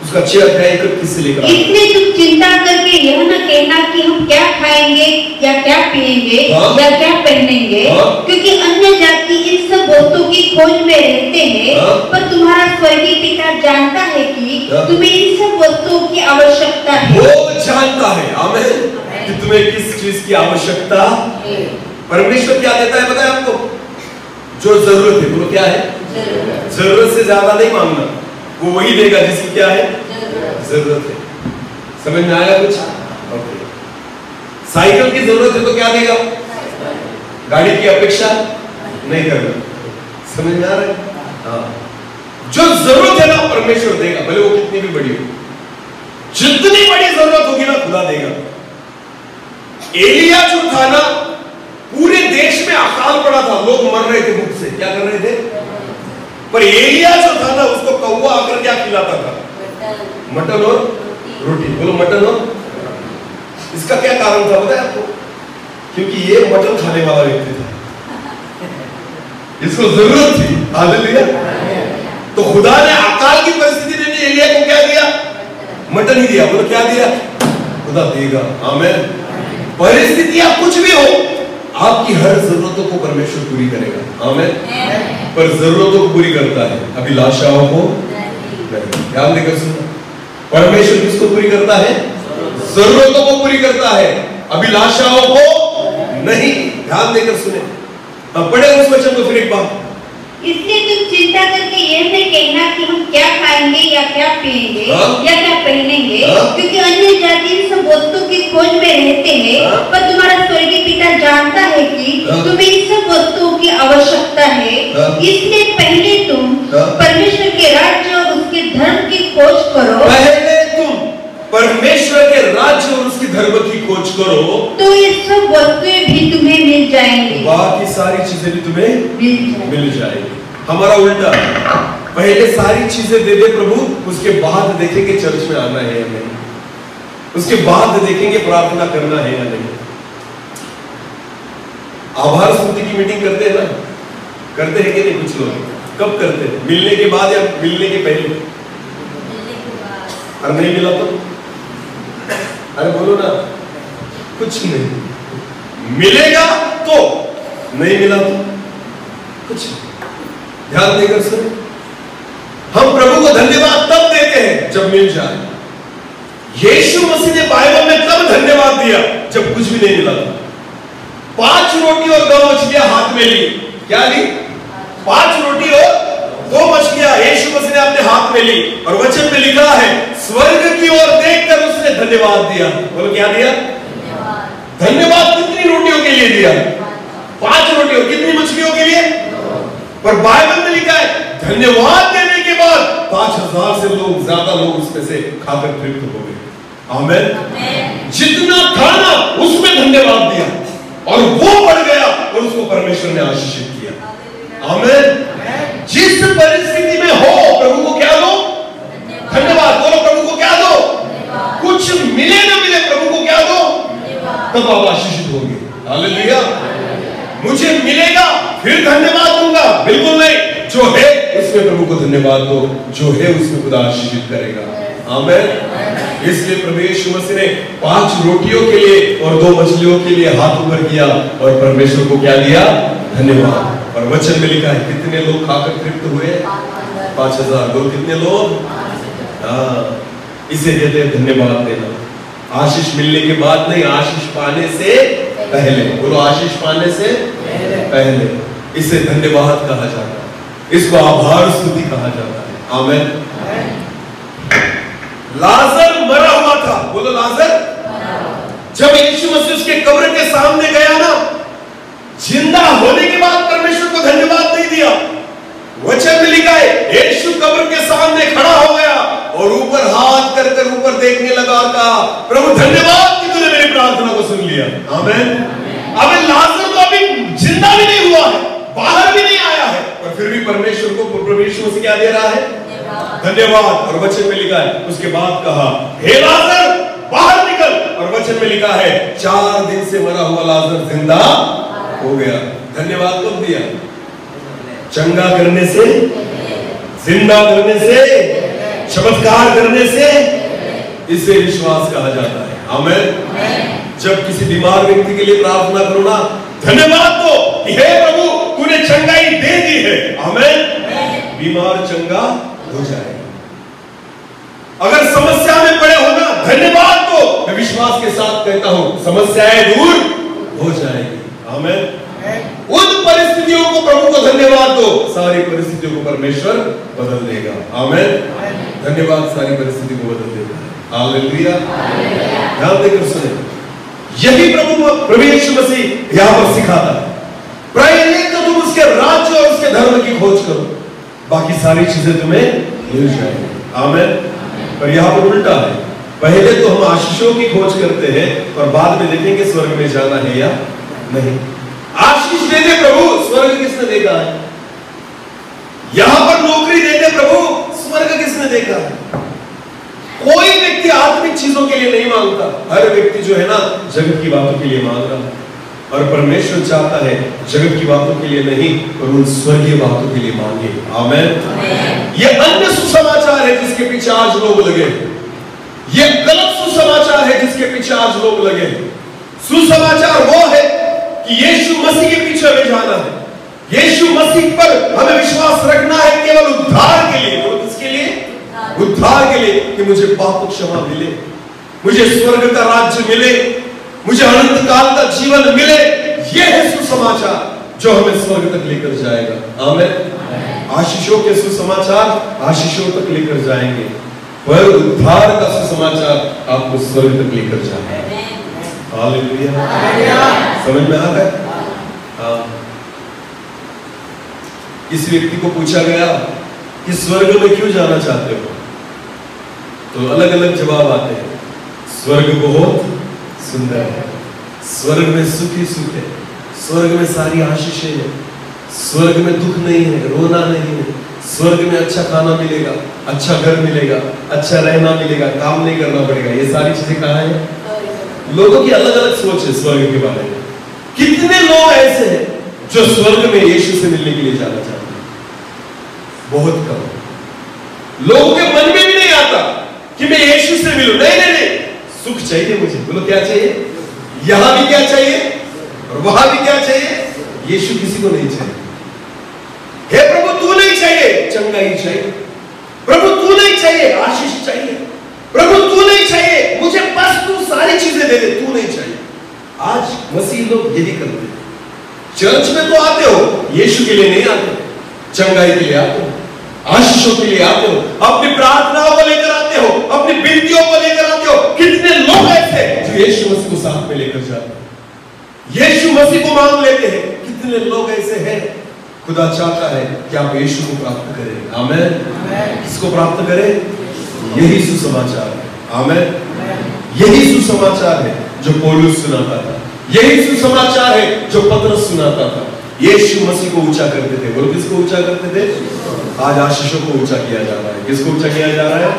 Speaker 2: उसका 6 अध्याय 31 से लेकर।
Speaker 3: इसलिए तुम चिंता करके यह न कहना कि हम क्या खाएंगे या क्या पिएंगे या क्या पहनेंगे, क्योंकि अन्य जाति इन सब वस्तुओं की खोज में रहते हैं, पर तुम्हारा स्वर्गीय पिता जानता है कि तुम्हें इन सब वस्तुओं की आवश्यकता है।
Speaker 2: वो जानता है, आमीन, कि तुम्हें किस चीज की आवश्यकता है। परमेश्वर क्या देता है पता है आपको? जो जरूरत है। बोलो क्या है? जरूरत से ज्यादा नहीं मांगना, वो वही देगा जिसकी क्या है? जरूरत है। समझ में आया कुछ? ओके। साइकिल की जरूरत है तो क्या देगा? गाड़ी की अपेक्षा नहीं करना। समझ में आ रहा है? हाँ। जो जरूरत है ना परमेश्वर देगा, भले वो कितनी भी बड़ी हो। जितनी बड़ी जरूरत होगी ना खुदा देगा। एलिया जो था ना, पूरे देश में अकाल पड़ा था, लोग मर रहे थे भूख से। क्या कर रहे थे? पर एलिया जो था ना, उसको कौवा आकर क्या खिलाता था? मटन और रोटी। बोलो मटन और। इसका क्या कारण था पता है आपको? क्योंकि ये मटन खाने वाला व्यक्ति था, इसको जरूरत थी। हालेलुया। तो खुदा ने अकाल की परिस्थिति में एलिया को क्या दिया? मटन ही दिया। बोलो क्या दिया? खुदा देगा। आमीन। परिस्थितियां कुछ भी हो, आपकी हर जरूरतों को परमेश्वर पूरी करेगा। आमीन। पर जरूरतों को पूरी करता है, अभिलाषाओं को नहीं। ध्यान देकर सुनना, परमेश्वर किसको पूरी करता है? जरूरतों को पूरी करता है, अभिलाषाओं को नहीं। ध्यान देकर सुने। पढ़े उस वचन को फिर एक बार।
Speaker 3: इसलिए तुम चिंता करके यह नहीं कहना कि हम क्या खाएंगे या क्या पिएंगे या क्या पहनेंगे, क्योंकि अन्य जाति इन सब वस्तुओं की खोज में रहते हैं, पर तुम्हारा स्वर्गीय पिता जानता है कि तुम्हें इन सब वस्तुओं की आवश्यकता है। इसलिए पहले तुम परमेश्वर के राज्य और उसके धर्म की खोज करो।
Speaker 2: पहले तुम परमेश्वर के राज्य और उसके धर्म की खोज करो, तो
Speaker 3: ये सब वस्तुएं भी तुम्हें मिल जाएंगी।
Speaker 2: बाकी सारी चीजें भी तुम्हें मिल जाएंगी। हमारा उल्टा, पहले सारी चीजें दे दे प्रभु, उसके बाद देखेंगे चर्च में आना है या नहीं, उसके बाद देखेंगे प्रार्थना करना है या नहीं। आभार स्तुति की मीटिंग करते हैं ना, करते हैं कि नहीं? कुछ लोग कब करते हैं? मिलने के बाद या मिलने के पहले? और नहीं मिला तो? अरे बोलो ना, कुछ नहीं मिलेगा तो, नहीं मिला तो कुछ। ध्यान देकर सुनो, हम प्रभु को धन्यवाद तब देते हैं जब मिल जाए। यीशु मसीह ने बाइबल में तब धन्यवाद दिया जब कुछ भी नहीं मिला था। 5 रोटी और 2 मछलियां हाथ में ली। क्या ली? 5 रोटी और 2 मछलियां यीशु मसीह ने अपने हाथ में ली, और वचन में लिखा है स्वर्ग की ओर देखकर उसने धन्यवाद दिया। बोलो क्या दिया? धन्यवाद कितनी रोटियों के लिए दिया? 5 रोटियों। कितनी मछलियों के लिए? पर बाइबल में लिखा है धन्यवाद देने के बाद 5000 से ज्यादा लोग उसमें से खाकर तृप्त हो गए। आमीन। जितना खाना उसमें धन्यवाद दिया और वो बढ़ गया और उसको परमेश्वर ने आशीषित किया। आमीन। जिस परिस्थिति में हो प्रभु को क्या दो? धन्यवाद। बोलो प्रभु को क्या दो? कुछ मिले ना मिले प्रभु को क्या दो? तब आप आशीषित होंगे। हालेलुया। मुझे मिलेगा फिर धन्यवाद दूंगा? बिल्कुल नहीं। जो है उसमें प्रभु को धन्यवाद दो, जो है उसमें खुदा आशीषित करेगा। आमीन। इसलिए प्रभु यीशु मसीह ने 5 रोटियों के लिए और 2 मछलियों के लिए हाथ ऊपर किया और परमेश्वर को क्या दिया? धन्यवाद। और वचन में लिखा है कितने लोग खाकर तृप्त हुए? 5000 लोग। कितने लोग? इसे कहते हैं धन्यवाद देना। आशीष मिलने के बाद नहीं, आशीष पाने से पहले। बोलो, आशीष पाने से पहले। इसे धन्यवाद कहा जाता है, इसको आभार स्तुति कहा जाता है। आमीन। लाजर मरा हुआ था। बोलो, लाजर। जब यीशु मसीह उसके कब्र के सामने गया ना, जिंदा होने के बाद परमेश्वर को धन्यवाद नहीं दिया। वचन में लिखा है, यीशु कब्र के सामने खड़ा हो गया और ऊपर हाथ कर कर ऊपर देखने लगा और कहा, प्रभु धन्यवाद कि तूने मेरी प्रार्थना को सुन लिया। आमीन। अब लाजर तो अभी जिंदा भी नहीं हुआ है, बाहर भी नहीं आया है, और फिर भी परमेश्वर को परमेश्वर से क्या दे रहा है? धन्यवाद। और वचन में लिखा है, उसके बाद कहा, हे लाजर बाहर निकल। और वचन में लिखा है, 4 दिन से मरा हुआ लाजर जिंदा हो गया। धन्यवाद कब दिया? चंगा करने से, जिंदा करने से, चमत्कार करने से। इसे विश्वास कहा जाता है। आमीन। जब किसी बीमार व्यक्ति के लिए प्रार्थना करो ना, धन्यवाद दो कि हे प्रभु तूने चंगाई दे दी है। आमीन। बीमार चंगा हो जाएगा। अगर समस्या में पड़े हो ना, धन्यवाद दो। मैं विश्वास के साथ कहता हूं, समस्याएं दूर हो जाएगी। आमीन। उन परिस्थितियों को प्रभु को धन्यवाद दो, सारी परिस्थितियों को परमेश्वर बदल देगा। आमीन। धन्यवाद सारी परिस्थिति को बदल देगा। हालेलुया। ध्यान देकर सुने, यही प्रभु यीशु मसीह यहां पर सिखाता है। पहले तो तुम उसके राज्य और उसके धर्म की खोज करो, बाकी सारी चीजें तुम्हें मिल जाएंगी। आमीन। पर यहां पर उल्टा है, पहले तो हम आशीषों की खोज करते हैं और बाद में देखेंगे स्वर्ग में जाना है या नहीं। आशीष दे दे प्रभु, स्वर्ग किसने देखा है? यहां पर नौकरी दे दे प्रभु, स्वर्ग किसने देखा है? कोई व्यक्ति आत्मिक चीजों के लिए नहीं मांगता, हर व्यक्ति जो है ना जगत की बातों के लिए मांग रहा है। और परमेश्वर चाहता है जगत की बातों के लिए नहीं, पर उन स्वर्गीय बातों के लिए मांगे। आमीन। ये अन्य सुसमाचार है जिसके पीछे आज लोग लगे, ये गलत सुसमाचार है जिसके पीछे आज लोग लगे। सुसमाचार वो है कि यीशु मसीह के पीछे हमें जाना है, यीशु मसीह पर हमें विश्वास रखना है केवल उद्धार के लिए। और किसके लिए? उद्धार के लिए, कि मुझे पाप क्षमा मिले, मुझे स्वर्ग का राज्य मिले, मुझे अनंत काल का जीवन मिले। यह है सुसमाचार जो हमें स्वर्ग तक लेकर जाएगा। आमीन। आशीषों के सुसमाचार आशीषों तक लेकर जाएंगे, पर उद्धार का सुसमाचार आपको स्वर्ग तक लेकर जाएगा। हालेलुया। समझ में आ रहा है? हाँ। इस व्यक्ति को पूछा गया कि स्वर्ग में क्यों जाना चाहते हो, तो अलग अलग जवाब आते हैं। स्वर्ग बहुत सुंदर है, स्वर्ग में सुख ही सुख है, स्वर्ग में सारी आशीषें हैं, स्वर्ग में दुख नहीं है, रोना नहीं है, स्वर्ग में अच्छा खाना मिलेगा, अच्छा घर मिलेगा, अच्छा रहना मिलेगा, काम नहीं करना पड़ेगा। ये सारी चीजें कहाँ हैं? लोगों की अलग अलग सोच है स्वर्ग के बारे में। कितने लोग ऐसे हैं जो स्वर्ग में यीशु से मिलने के लिए जाना चाहते हैं? बहुत कम। लोगों के मन में भी नहीं आता कि मैं यीशु से मिलूं। नहीं नहीं नहीं, सुख चाहिए मुझे। बोलो, क्या चाहिए? यहां भी क्या चाहिए और वहां भी क्या चाहिए? यीशु किसी को नहीं चाहिए। हे प्रभु तू नहीं चाहिए, चंगाई चाहिए। प्रभु तू नहीं चाहिए, आशीष चाहिए। प्रभु तू नहीं चाहिए, मुझे बस तू सारी चीजें दे दे, तू नहीं चाहिए। आज मसीह लोग यही करते हैं। चर्च में तो आते हो, यीशु के लिए नहीं आते, चंगाई के लिए आते हो, आशीषों के लिए आते हो, अपनी प्रार्थनाओं को लेकर आते हो, अपनी विनतियों को लेकर आते हो। कितने लोग ऐसे जो यीशु मसीह को साथ में लेकर जाते हैं, यीशु मसीह को मांग लेते हैं। कितने लोग ऐसे हैं। खुदा चाहता है कि आप यीशु को प्राप्त करें। आमीन। किसको प्राप्त करें? यही सुसमाचार है। आमीन। यही सुसमाचार है जो पौलुस सुनाता था, यही सुसमाचार है जो पतरस सुनाता था। यीशु मसीह को ऊंचा करते थे। बोलो, किसको ऊंचा करते थे? आज आशीषों को ऊंचा किया जा रहा है। किसको ऊंचा किया जा रहा है?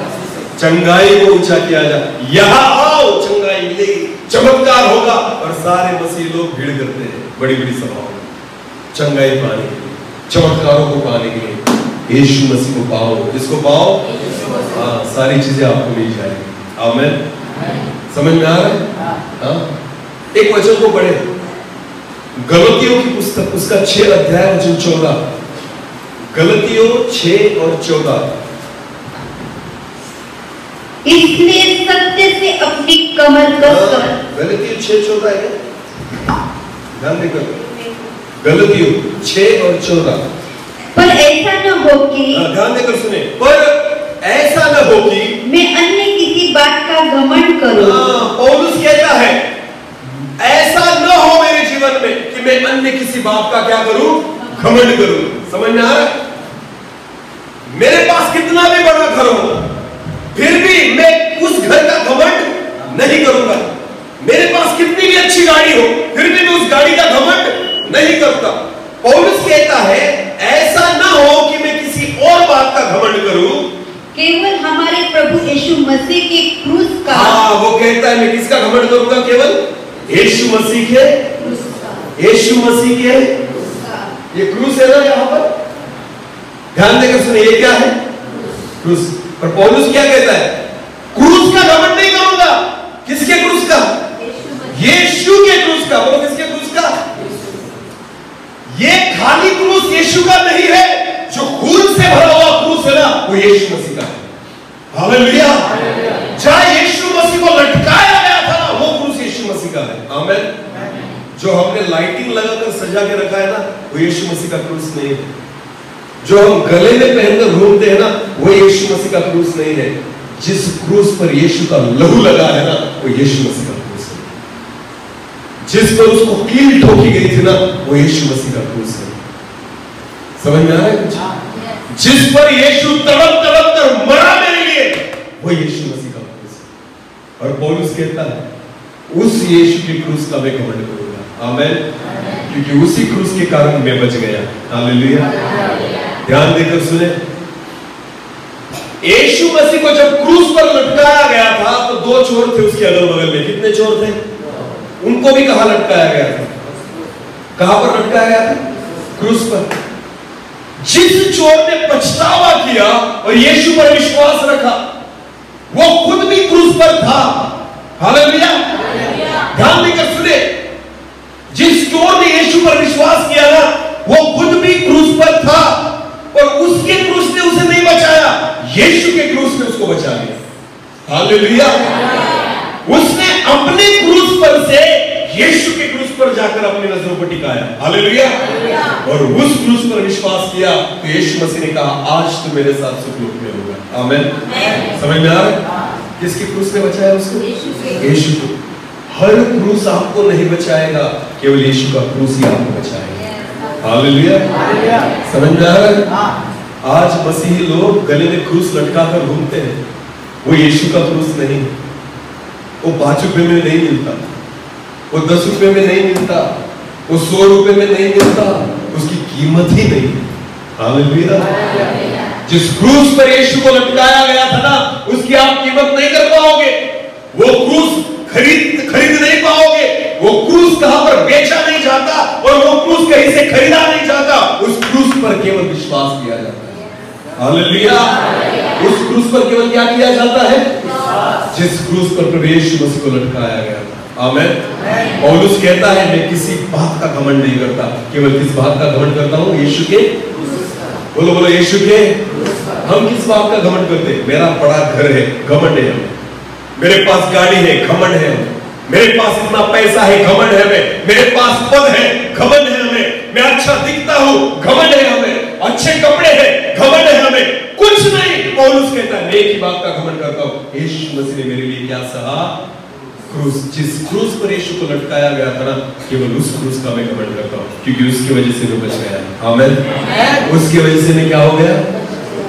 Speaker 2: चंगाई को ऊंचा किया जा रहा है। यहां आओ, चंगाई मिलेगी, चमत्कार होगा। और सारे मसीह लोग भीड़ करते हैं बड़ी बड़ी सभाओं में, चंगाई पाने के लिए, चमत्कारों को पाने के लिए। यीशु मसीह को पाओ। किसको पाओ? हाँ, सारी चीजें आपको मिल जाएंगी। आमीन। समझ में आ रहा है? हाँ। एक वचन को पढ़े, गलतियों की पुस्तक, उसका 6 अध्याय वचन 14। गलतियों 6 और 14।
Speaker 3: इसलिए सत्य से अपनी कमर कसकर।
Speaker 2: गलतियों 6:14 है, ध्यान देकर। गलतियों 6 और 14।
Speaker 3: पर ऐसा न हो कि,
Speaker 2: ध्यान देकर सुने, पर ऐसा न हो कि
Speaker 3: मैं अन्य किसी बात का घमंड करूं।
Speaker 2: पौलुस कहता है ऐसा न हो मेरे जीवन में कि मैं अन्य किसी बात का क्या करूं, घमंड करूं। समझ में आ रहा है? मेरे पास कितना भी बड़ा घर हो, फिर भी मैं उस घर का घमंड नहीं करूंगा। मेरे पास कितनी भी अच्छी गाड़ी हो, फिर भी मैं उस गाड़ी का घमंड नहीं करता। पौलुस कहता है ऐसा ना हो कि मैं किसी और बात का घमंड करूं,
Speaker 3: केवल हमारे प्रभु यीशु मसीह के क्रूस का।
Speaker 2: वो कहता है मैं किसका घमंड करूंगा? केवल यीशु मसीह के, यीशु मसीह के। ये क्रूस है ना यहां पर, ध्यान देकर सुनिए, ये क्या है? क्रूस। पर पौलुस क्या कहता है? क्रूस का घमंड नहीं करूंगा। किसके क्रूस का? यीशु के क्रूस का। बोलो किसके क्रूस का? ये खाली क्रूस यीशु का नहीं है, जो खून से भरा हुआ क्रूस है ना, वो यीशु मसीह का है। हालेलुया। जहां यीशु मसीह को लटकाया गया था ना, वो क्रूस यीशु मसीह का है। आमीन। जो हमने लाइटिंग लगाकर सजा के रखा है ना, वो यीशु मसीह का क्रूस नहीं है। जो हम गले में पहनकर घूमते हैं ना, वो यीशु मसीह का क्रूस नहीं है। जिस क्रूस पर यीशु का लहू लगा है ना, वो यीशु मसीह का क्रूस है। जिस पर उसको कील ठोकी गई थी ना, वो यीशु मसीह का क्रूस है। समझ में आ रहा है कुछ? जिस पर यीशु तड़प तड़प कर मरा मेरे लिए, वो यीशु मसीह का क्रूस है। और पौलुस कहता है उस यीशु के क्रूस का मैं घमंड करूंगा। आमीन। क्योंकि उसी क्रूस के कारण मैं बच गया। हालेलुया। ध्यान देकर सुने, यीशु मसीह को जब क्रूस पर लटकाया गया था तो 2 चोर थे उसके अगल बगल में। कितने चोर थे? उनको भी कहां लटकाया गया था? कहां पर लटकाया गया था? क्रूस पर। जिस चोर ने पछतावा किया और यीशु पर विश्वास रखा, वो खुद भी क्रूस पर था। हालेलुया। ध्यान देकर सुने, जिस चोर ने यीशु पर विश्वास किया ना, वो खुद भी क्रूस पर था, और उसके क्रूस ने उसे नहीं बचाया, यीशु के क्रूस ने उसको बचा लिया। हालेलुया। उसने अपने क्रूस पर से यीशु के क्रूस पर जाकर अपनी नजरों पर टिकाया। हालेलुया। और उस क्रूस पर विश्वास किया तो यीशु मसीह ने कहा आज तो मेरे साथ सुखलोक में होगा। आमीन। समझ में आ रहा है? किसके क्रूस ने बचाया उसको? यीशु को। हर क्रूस आपको नहीं बचाएगा, केवल यीशु का क्रूस ही आपको बचाएगा। हालेलुया। समझ में आ रहा है? आज मसीही लोग गले में क्रूस लटकाकर घूमते हैं, वो यीशु का क्रूस नहीं। वो 5 रुपए में नहीं मिलता, वो 10 रुपए में नहीं मिलता, वो 100 रुपए में नहीं मिलता, उसकी कीमत ही नहीं। हालेलुया। जिस क्रूस पर यीशु को लटकाया गया था ना, उसकी आप कीमत नहीं कर पाओगे। वो क्रूस खरीद नहीं पाओगे। वो क्रूस कहां पर बेचा नहीं जाता, और वो क्रूस कहीं से खरीदा नहीं जाता। उस क्रूस पर केवल विश्वास किया जाता है। हालेलुया। उस क्रूस पर केवल क्या किया जाता है? जिस क्रूस पर प्रभु यीशु मसीह को लटकाया गया था। आमीन। पौलुस कहता है मैं किसी बात का घमंड नहीं करता, केवल किस बात का घमंड करता हूं? यीशु के। बोलो बोलो, यीशु के। हम किस बात का घमंड करते हैं? मेरा बड़ा घर है, घमंड है हमें। मेरे पास गाड़ी है, घमंड है हमें। मेरे पास इतना पैसा है, घमंड है हमें। मेरे पास पद है, घमंड है हमें। मैं अच्छा दिखता हूं, घमंड है हमें। अच्छे कपड़े हैं, घमंड है हमें। कुछ नहीं। पौलुस कहता है मैं एक ही बात का घमंड करता हूं, यीशु मसीह ने मेरे लिए क्या सहा? क्रूस। जिस क्रूस पर यीशु को लटकाया गया था ना, केवल उस क्रूस का मैं घमंड करता हूं, क्योंकि उसकी वजह से मैं बच गया। आमीन। उसकी वजह से मैं क्या हो गया?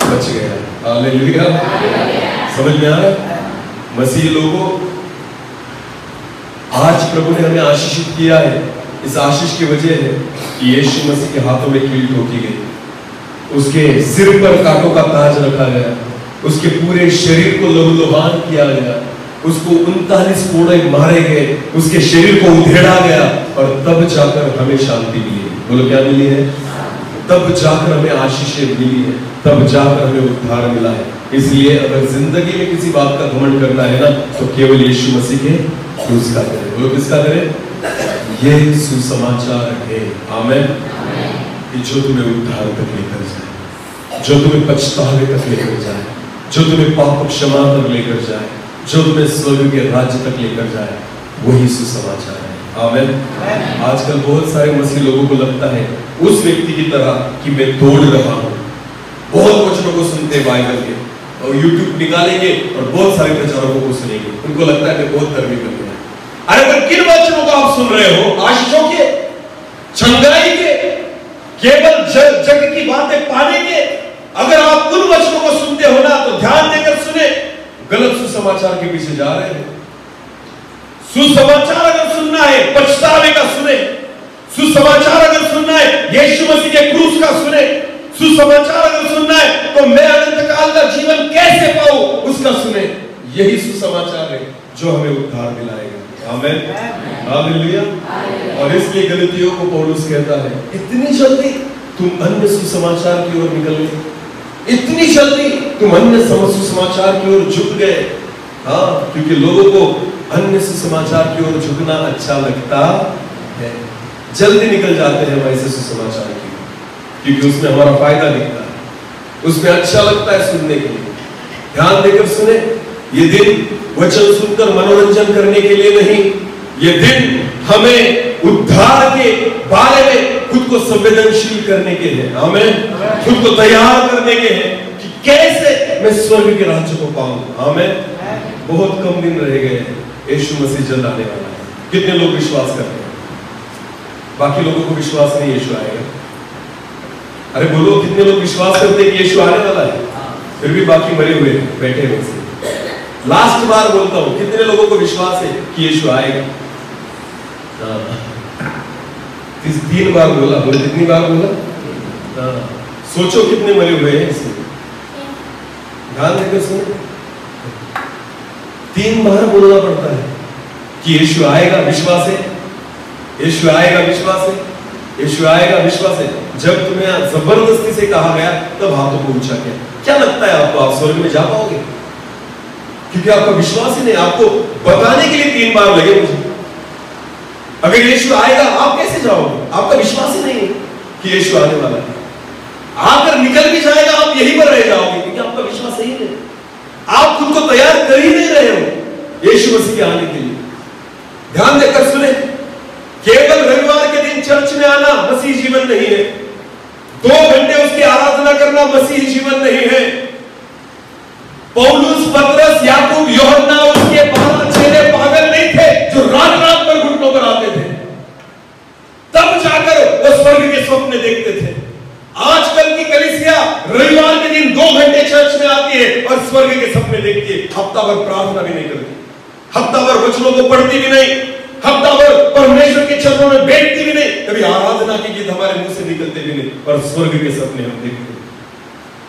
Speaker 2: बच गया। हालेलुया। समझ में आ रहा है? मसीह लोगों, आज प्रभु ने हमें आशीषित किया है। इस आशीष की वजह है कि यीशु मसीह के हाथों में कील ठोकी गई, उसके सिर पर कांटों का ताज रखा गया, उसके पूरे शरीर को लहूलुहान किया गया, उसको 39 कोड़े मारे गए, उसके शरीर को उधेड़ा गया, और तब जाकर हमें शांति मिली। बोलो क्या मिली है? तब जाकर हमें आशीषें मिली है, तब जाकर हमें उद्धार मिला है। इसलिए अगर जिंदगी में किसी बात का घमंड करना है ना, तो केवल यीशु मसीह के क्रूस का करें। बोलो किसका करें? ये सुसमाचार है। आमीन। कि जो तुम्हें उद्धार तक लेकर जाए, जो तुम्हें पछतावे तक लेकर जाए, जो तुम्हें पाप क्षमा तक लेकर जाए, जो तुम्हें स्वर्ग के राज्य तक लेकर जाए, वही सुसमाचार है। आमीन। आजकल बहुत सारे मसीह लोगों को लगता है उस व्यक्ति की तरह कि मैं दौड़ रहा हूं, बहुत वचनों को सुनते हैं बाइबल के और यूट्यूब निकालेंगे और बहुत सारे प्रचारकों को सुनेंगे, उनको लगता है कि बहुत धर्मी करते हैं। अरे पर किन वचनों को आप सुन रहे हो? आशीषों के, चंगाई के, केवल जग की बातें पाने के? अगर आप उन वचनों को सुनते हो ना तो ध्यान देकर सुने, गलत सुसमाचार के पीछे जा रहे हो। सुसमाचार अगर सुनना है पछतावे का सुने, सुसमाचार अगर सुनना है यीशु मसीह के क्रूस का सुने, सुसमाचार अगर सुनना है तो मैं अनंत काल का जीवन कैसे पाऊं उसका सुने। यही सुसमाचार है जो हमें उद्धार दिलाएगा। आमीन, हालेलुया। और इसलिए गलतियों को पौलुस कहता है इतनी जल्दी तुम अन्य सुसमाचार की ओर निकल गए, इतनी जल्दी तुम अन्य सुसमाचार की ओर झुक गए। हाँ, क्योंकि लोगों को अन्य सुसमाचार की ओर झुकना अच्छा लगता है, जल्दी निकल जाते हैं वैसे सुसमाचार की, क्योंकि उसमें हमारा फायदा दिखता है, उसमें अच्छा लगता है सुनने के लिए। ध्यान देकर सुने, ये दिन वचन सुनकर मनोरंजन करने के लिए नहीं, ये दिन हमें उद्धार के बारे में खुद को संवेदनशील करने के हैं। आमीन। खुद को तैयार करने के हैं कि कैसे मैं स्वर्ग के राज्य को पाऊं। आमीन। बहुत कम दिन रह गए हैं, यीशु मसीह जल्द आने वाला है। कितने लोग विश्वास करते हैं? बाकी लोगों को विश्वास नहीं यीशु आएगा। अरे बोलो, कितने लोग विश्वास करते हैं कि यीशु आने वाला है, फिर भी बाकी मरे हुए बैठे हुए से। लास्ट बार बोलता हूं, कितने लोगों को विश्वास है कि यीशु आएगा? 3 बार बोला। बोले कितनी बार बोला? सोचो कितने मरे हुए हैं इसमें। ध्यान देकर सुनो, 3 बार बोलना पड़ता है कि यीशु आएगा, विश्वास है, यीशु आएगा, विश्वास है, यीशु आएगा, विश्वास है। जब तुम्हें जबरदस्ती से कहा गया तब हाथों को ऊंचा किया। क्या लगता है आपको आप स्वर्ग में जा पाओगे? क्योंकि आपका विश्वास ही नहीं। आपको बताने के लिए 3 बार लगे मुझे। अगर यीशु आएगा आप कैसे जाओगे? आपका विश्वास ही नहीं है कि यीशु आने वाला है। आकर निकल भी जाएगा आप यहीं पर रह जाओगे, क्योंकि आपका विश्वास सही नहीं। आप खुद को तैयार कर ही नहीं रहे हो यीशु मसीह के आने के लिए। ध्यान देकर सुने, केवल रविवार के दिन चर्च में आना मसीह जीवन नहीं है। 2 घंटे उसकी आराधना करना मसीह जीवन नहीं है। पौलुस, पतरस, याकूब, यूहन्ना, उसके 12 चेले पागल नहीं थे जो रात रात भर घुटनों पर आते थे, तब जाकर वो स्वर्ग के स्वप्न देखते थे। आजकल की कलीसिया रविवार के दिन 2 घंटे चर्च में आती है और स्वर्ग के सपने देखती है। हफ्ता भर प्रार्थना भी नहीं करती, हफ्ता भर वचनों को पढ़ती भी नहीं, हफ्ता भर परमेश्वर के चरणों में बैठती भी नहीं, कभी आराधना के गीत हमारे मुंह से निकलते भी नहीं, और स्वर्ग के सपने हम देखते हैं।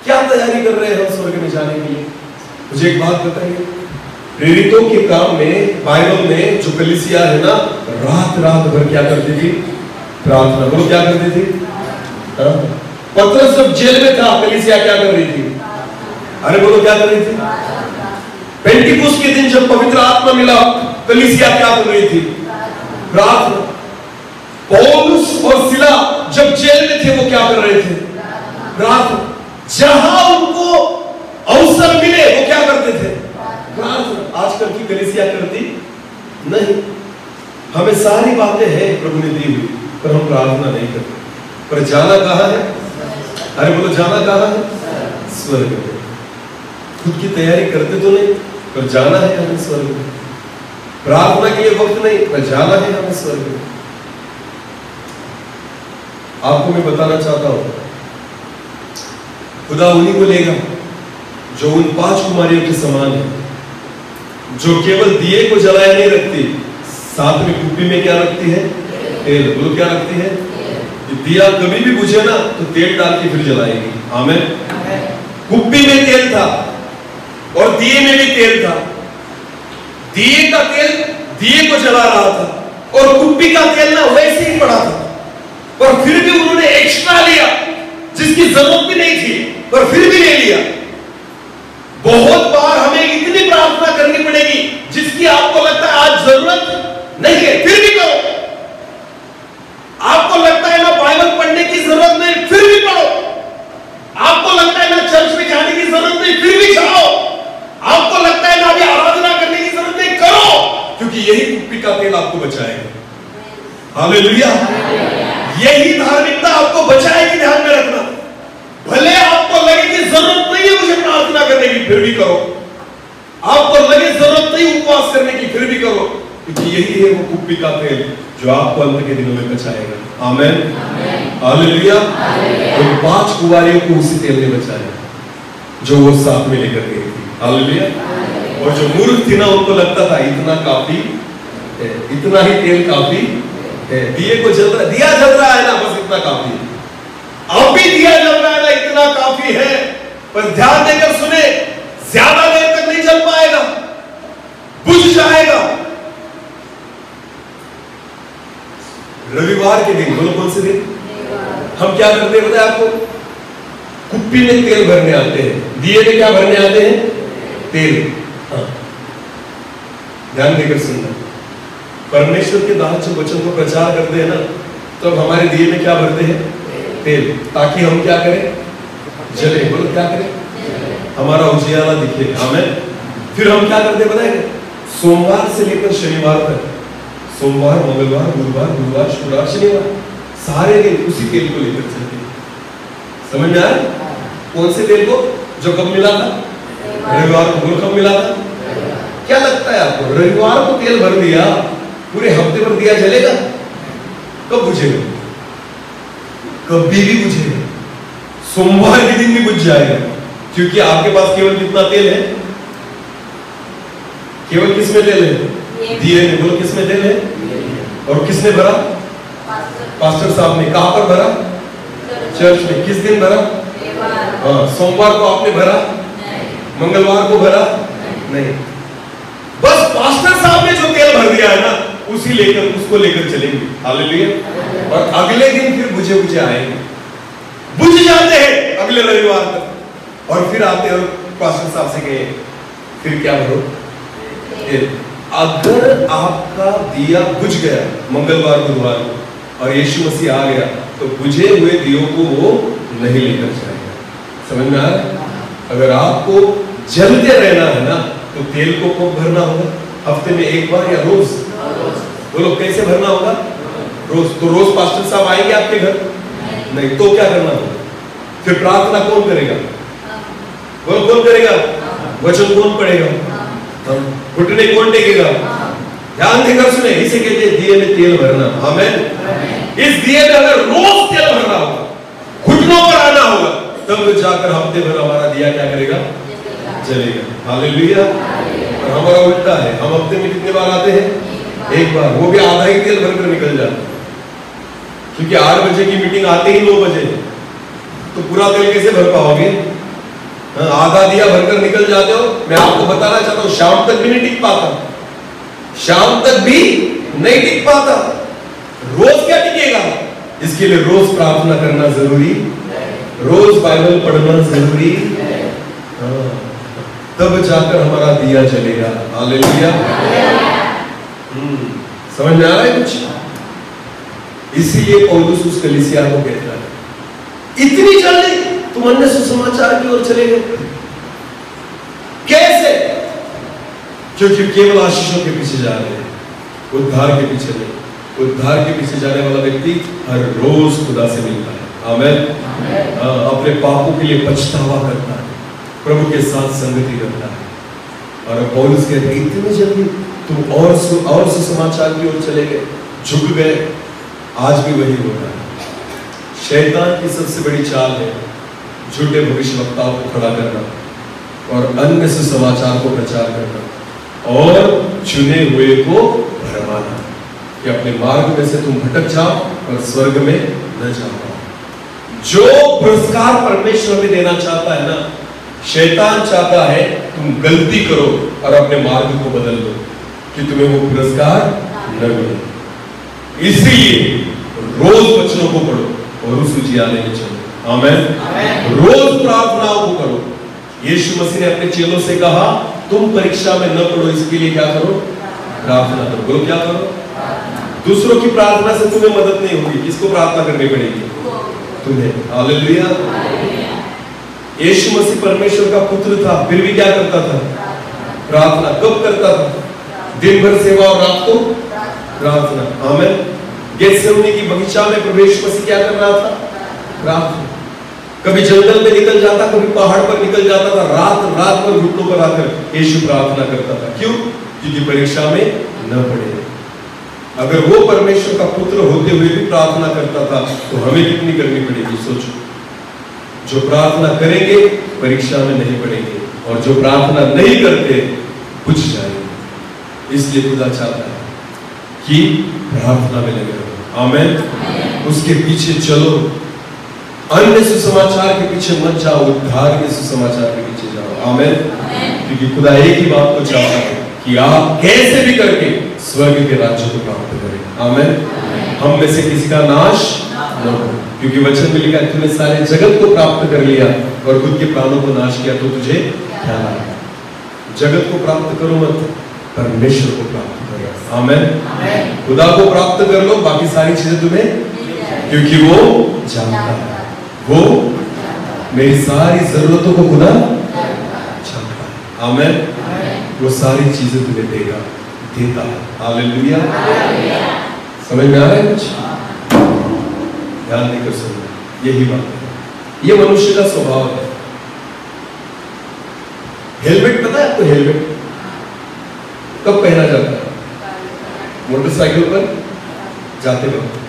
Speaker 2: क्या तैयारी कर रहे हैं हम स्वर्ग में जाने के लिए? मुझे एक बात बताइए, प्रेरितों के काम में बाइबल में जो कलीसिया है ना, रात रात भर क्या करती थी? प्रार्थना। बोलो क्या करती थी? पतरस जब जेल में था, कलीसिया क्या कर रही थी? अरे बोलो क्या कर रही थी? पेंटिकुस्त के दिन जब पवित्र आत्मा मिला, कलीसिया क्या कर रही थी? प्रार्थना। पौलुस और सिला जब जेल में थे वो क्या कर रहे थे? प्रार्थना। जहां उनको अवसर मिले वो क्या करते थे? प्रार्थना। आजकल की कलीसिया करती नहीं। हमें सारी बातें हैं प्रभु ने दी हुई, पर हम प्रार्थना नहीं करते। पर जाना कहां है? अरे बोलो जाना कहां है? स्वर्ग में। खुद की तैयारी करते तो नहीं, पर जाना है हमें स्वर्ग में। प्रार्थना के लिए वक्त नहीं, पर जाना है हमें स्वर्ग में। आपको मैं बताना चाहता हूं, खुदा उन्हीं को लेगा जो उन 5 कुमारियों के समान है, जो केवल दिए को जलाया नहीं रखती, साथ में कुप्पी में क्या रखती है? तेल। बोलो क्या रखती है? दिया कभी भी बुझे ना तो तेल डाल के फिर जलाएगी। आमीन। कुप्पी में तेल था और दिए में भी तेल था। दिए का तेल दिए को जला रहा था और कुप्पी का तेल ना वैसे ही पड़ा था, पर फिर भी उन्होंने एक्स्ट्रा लिया, जिसकी जरूरत भी नहीं थी, पर फिर भी ले लिया। बहुत बार हमें इतनी प्रार्थना करनी पड़ेगी जिसकी आपको लगता है आज जरूरत नहीं है, फिर भी करो। आपको लगता है ना बाइबल पढ़ने की जरूरत नहीं, फिर भी पढ़ो। आपको लगता है ना चर्च में जाने की जरूरत नहीं, फिर भी जाओ। यही है वो कुप्पी का तेल जो आपको अंत के दिनों में बचाएगा। आमेन, हालेलुया। तो 5 कुंवारियों को उसी तेल ने बचाया जो वो साथ में लेकर गई थी। हालेलुया। और जो मूर्ख थी ना, उनको लगता था इतना काफी है, इतना ही तेल काफी है, दिए को जल रहा, दिया जल रहा है ना, बस इतना काफी है। अब भी दिया जल रहा है ना, इतना काफी है। पर ध्यान देकर सुने, ज्यादा देर तक नहीं जल पाएगा, बुझ जाएगा। रविवार के दिन, बोलो कौन से दिन? हम क्या करते हैं बताए आपको? कुप्पी में तेल भरने आते हैं। दिए में क्या भरने आते हैं? तेल। हाँ, ध्यान देकर सुनना। परमेश्वर के दास जो वचन को प्रचार करते हैं ना, तो हमारे दिए में क्या भरते हैं? तेल, ताकि हम क्या करें? जले। बोलो क्या करें? हमारा उजियाला दिखे। हमें फिर हम क्या करते बताएंगे? सोमवार से लेकर शनिवार तक, सोमवार, मंगलवार, गुरुवार, गुरुवार, शुक्रवार, शनिवार, सारे दिन उसी तेल को लेकर चलते हैं। समझ में आया? कौन से तेल को? जो कब मिला था? रविवार को। बोलो कब मिला था? क्या लगता है आपको? रविवार को तेल भर दिया, पूरे हफ्ते भर दिया जलेगा? कब बुझेगा? कभी भी बुझेगा। सोमवार के दिन भी बुझ जाएगा, क्योंकि आपके पास केवल कितना तेल है? केवल किसमें तेल है? दिए में। बोलो किसमें तेल है? और किसने भरा? पास्टर साहब ने। कहां पर भरा? चर्च में। किस दिन भरा? हाँ, सोमवार को आपने भरा? मंगलवार को भरा? नहीं। बस पास्टर साहब ने जो तेल भर दिया है ना, उसी लेकर, उसको लेकर चलेंगे। हालेलुया। और अगले दिन फिर बुझे बुझे आएंगे, बुझ जाते हैं अगले रविवार तक, और फिर आते हैं और पास्टर साहब से कहे फिर क्या भरो? तेल। अगर आपका दिया बुझ गया मंगलवार गुरुवार को और यीशु मसीह आ गया, तो बुझे हुए दियों को वो नहीं लेकर जाएगा। समझ में आ रहा है? अगर आपको जलते रहना है ना, तो तेल को कब भरना होगा? हफ्ते में एक बार या रोज? बोलो कैसे भरना होगा? रोज। तो रोज पास्टर साहब आएंगे आपके घर? नहीं। तो क्या करना होगा? फिर प्रार्थना कौन करेगा? बोलो कौन करेगा? वचन कौन पढ़ेगा? घुटने कौन टेकेगा? ध्यान देकर सुने, इसे कहते हैं दिए में तेल भरना। आमेन। इस दिए में अगर रोज तेल भरना होगा, घुटनों पर आना होगा, तब जाकर हफ्ते भर हमारा दिया क्या करेगा? जलेगा। हालेलुया। और हमारा उल्टा है, हम हफ्ते में कितने बार आते हैं? एक बार, वो भी आधा ही तेल भरकर निकल जाता है, क्योंकि 8 बजे की मीटिंग आते ही 9 बजे, तो पूरा तेल कैसे भर पाओगे? आधा दिया भरकर निकल जाते हो। मैं आपको बताना चाहता हूं, शाम तक भी नहीं टिक पाता, शाम तक भी नहीं टिक पाता। रोज क्या टिकेगा? इसके लिए रोज प्रार्थना करना जरूरी, रोज बाइबल पढ़ना जरूरी, तब जाकर हमारा दिया जलेगा। हालेलुया। समझ में आ रहा है कुछ? इसीलिए पौलुस उस कलीसिया को कहता है, इतनी जल्दी तुम अन्य सुसमाचार की ओर चले गए? कैसे? क्योंकि केवल आशीषों के पीछे जा रहे हैं, उद्धार के पीछे नहीं। उद्धार के पीछे जाने वाला व्यक्ति हर रोज खुदा से मिलता है। आमेन। अपने पापों के लिए पछतावा करता है, प्रभु के साथ संगति करता है। और पौलुस कहते हैं इतनी जल्दी तुम और सुसमाचार की ओर चले गए, झुक गए। आज भी वही हो रहा है। शैतान की सबसे बड़ी चाल है झूठे भविष्यवक्ताओं को खड़ा करना और अन्य सुसमाचार को प्रचार करना और चुने हुए को भरमाना कि अपने मार्ग में से तुम भटक जाओ और स्वर्ग में न जाओ। जो पुरस्कार परमेश्वर में देना चाहता है ना, शैतान चाहता है तुम गलती करो और अपने मार्ग को बदल दो कि तुम्हें वो पुरस्कार न मिले। इसलिए रोज वचनों को पढ़ो और उस उजियाले में चलो। आमेन। रोज प्रार्थनाओं को करो। यीशु मसीह ने अपने चेलों से कहा तुम परीक्षा में न पढ़ो, इसके लिए क्या करो? प्रार्थना करो। बोलो क्या करो? दूसरों की प्रार्थना से तुम्हें मदद नहीं होगी, किसको प्रार्थना करनी पड़ेगी? तुम्हें। हालेलुया। यीशु मसीह परमेश्वर का पुत्र था, फिर भी क्या करता था? प्रार्थना। कब करता था? दिन भर सेवा और रात को प्रार्थना। आमेन। गेत्सेमनी की बगीचा में प्रवेश मसीह क्या कर रहा था? प्रार्थना। कभी जंगल में निकल जाता, कभी पहाड़ पर निकल जाता था, रात भर घुटनों पर आकर यीशु प्रार्थना करता था। क्यों? क्योंकि परीक्षा में न पड़े। अगर वो परमेश्वर का पुत्र होते हुए भी प्रार्थना करता था तो हमें कितनी करनी पड़ेगी सोचो। जो प्रार्थना करेंगे परीक्षा में नहीं पड़ेंगे, और जो प्रार्थना नहीं करते बुझ जाएंगे। इसलिए खुदा चाहता है कि प्रार्थना में लगे रहो। आमीन। उसके पीछे चलो, अन्य सुसमाचार के पीछे मत जाओ, उद्धार के सुसमाचार के पीछे जाओ। आमीन। क्योंकि खुदा एक ही बात को चाहता है कि आप कैसे भी करके स्वर्ग के राज्य को प्राप्त करें। आमीन। हम में से किसी का नाश न हो, क्योंकि वचन में लिखा है तूने सारे जगत को प्राप्त कर लिया और खुद के प्राणों को नाश किया तो तुझे क्या लाभ? जगत को प्राप्त करो मत, परमेश्वर को प्राप्त करो। आमीन। खुदा को प्राप्त कर लो, बाकी सारी चीजें तुम्हें, क्योंकि वो जानता है, वो मेरी सारी जरूरतों को खुदा जानता है। आमीन। वो सारी चीजें तुम्हें देगा, देता है। हालेलुया। समझ में आ रहा है कुछ? ध्यान देकर सुनना, यही बात है। ये मनुष्य का स्वभाव है। हेलमेट पता है आपको? हेलमेट कब पहना जाता है? मोटरसाइकिल पर जाते वक्त।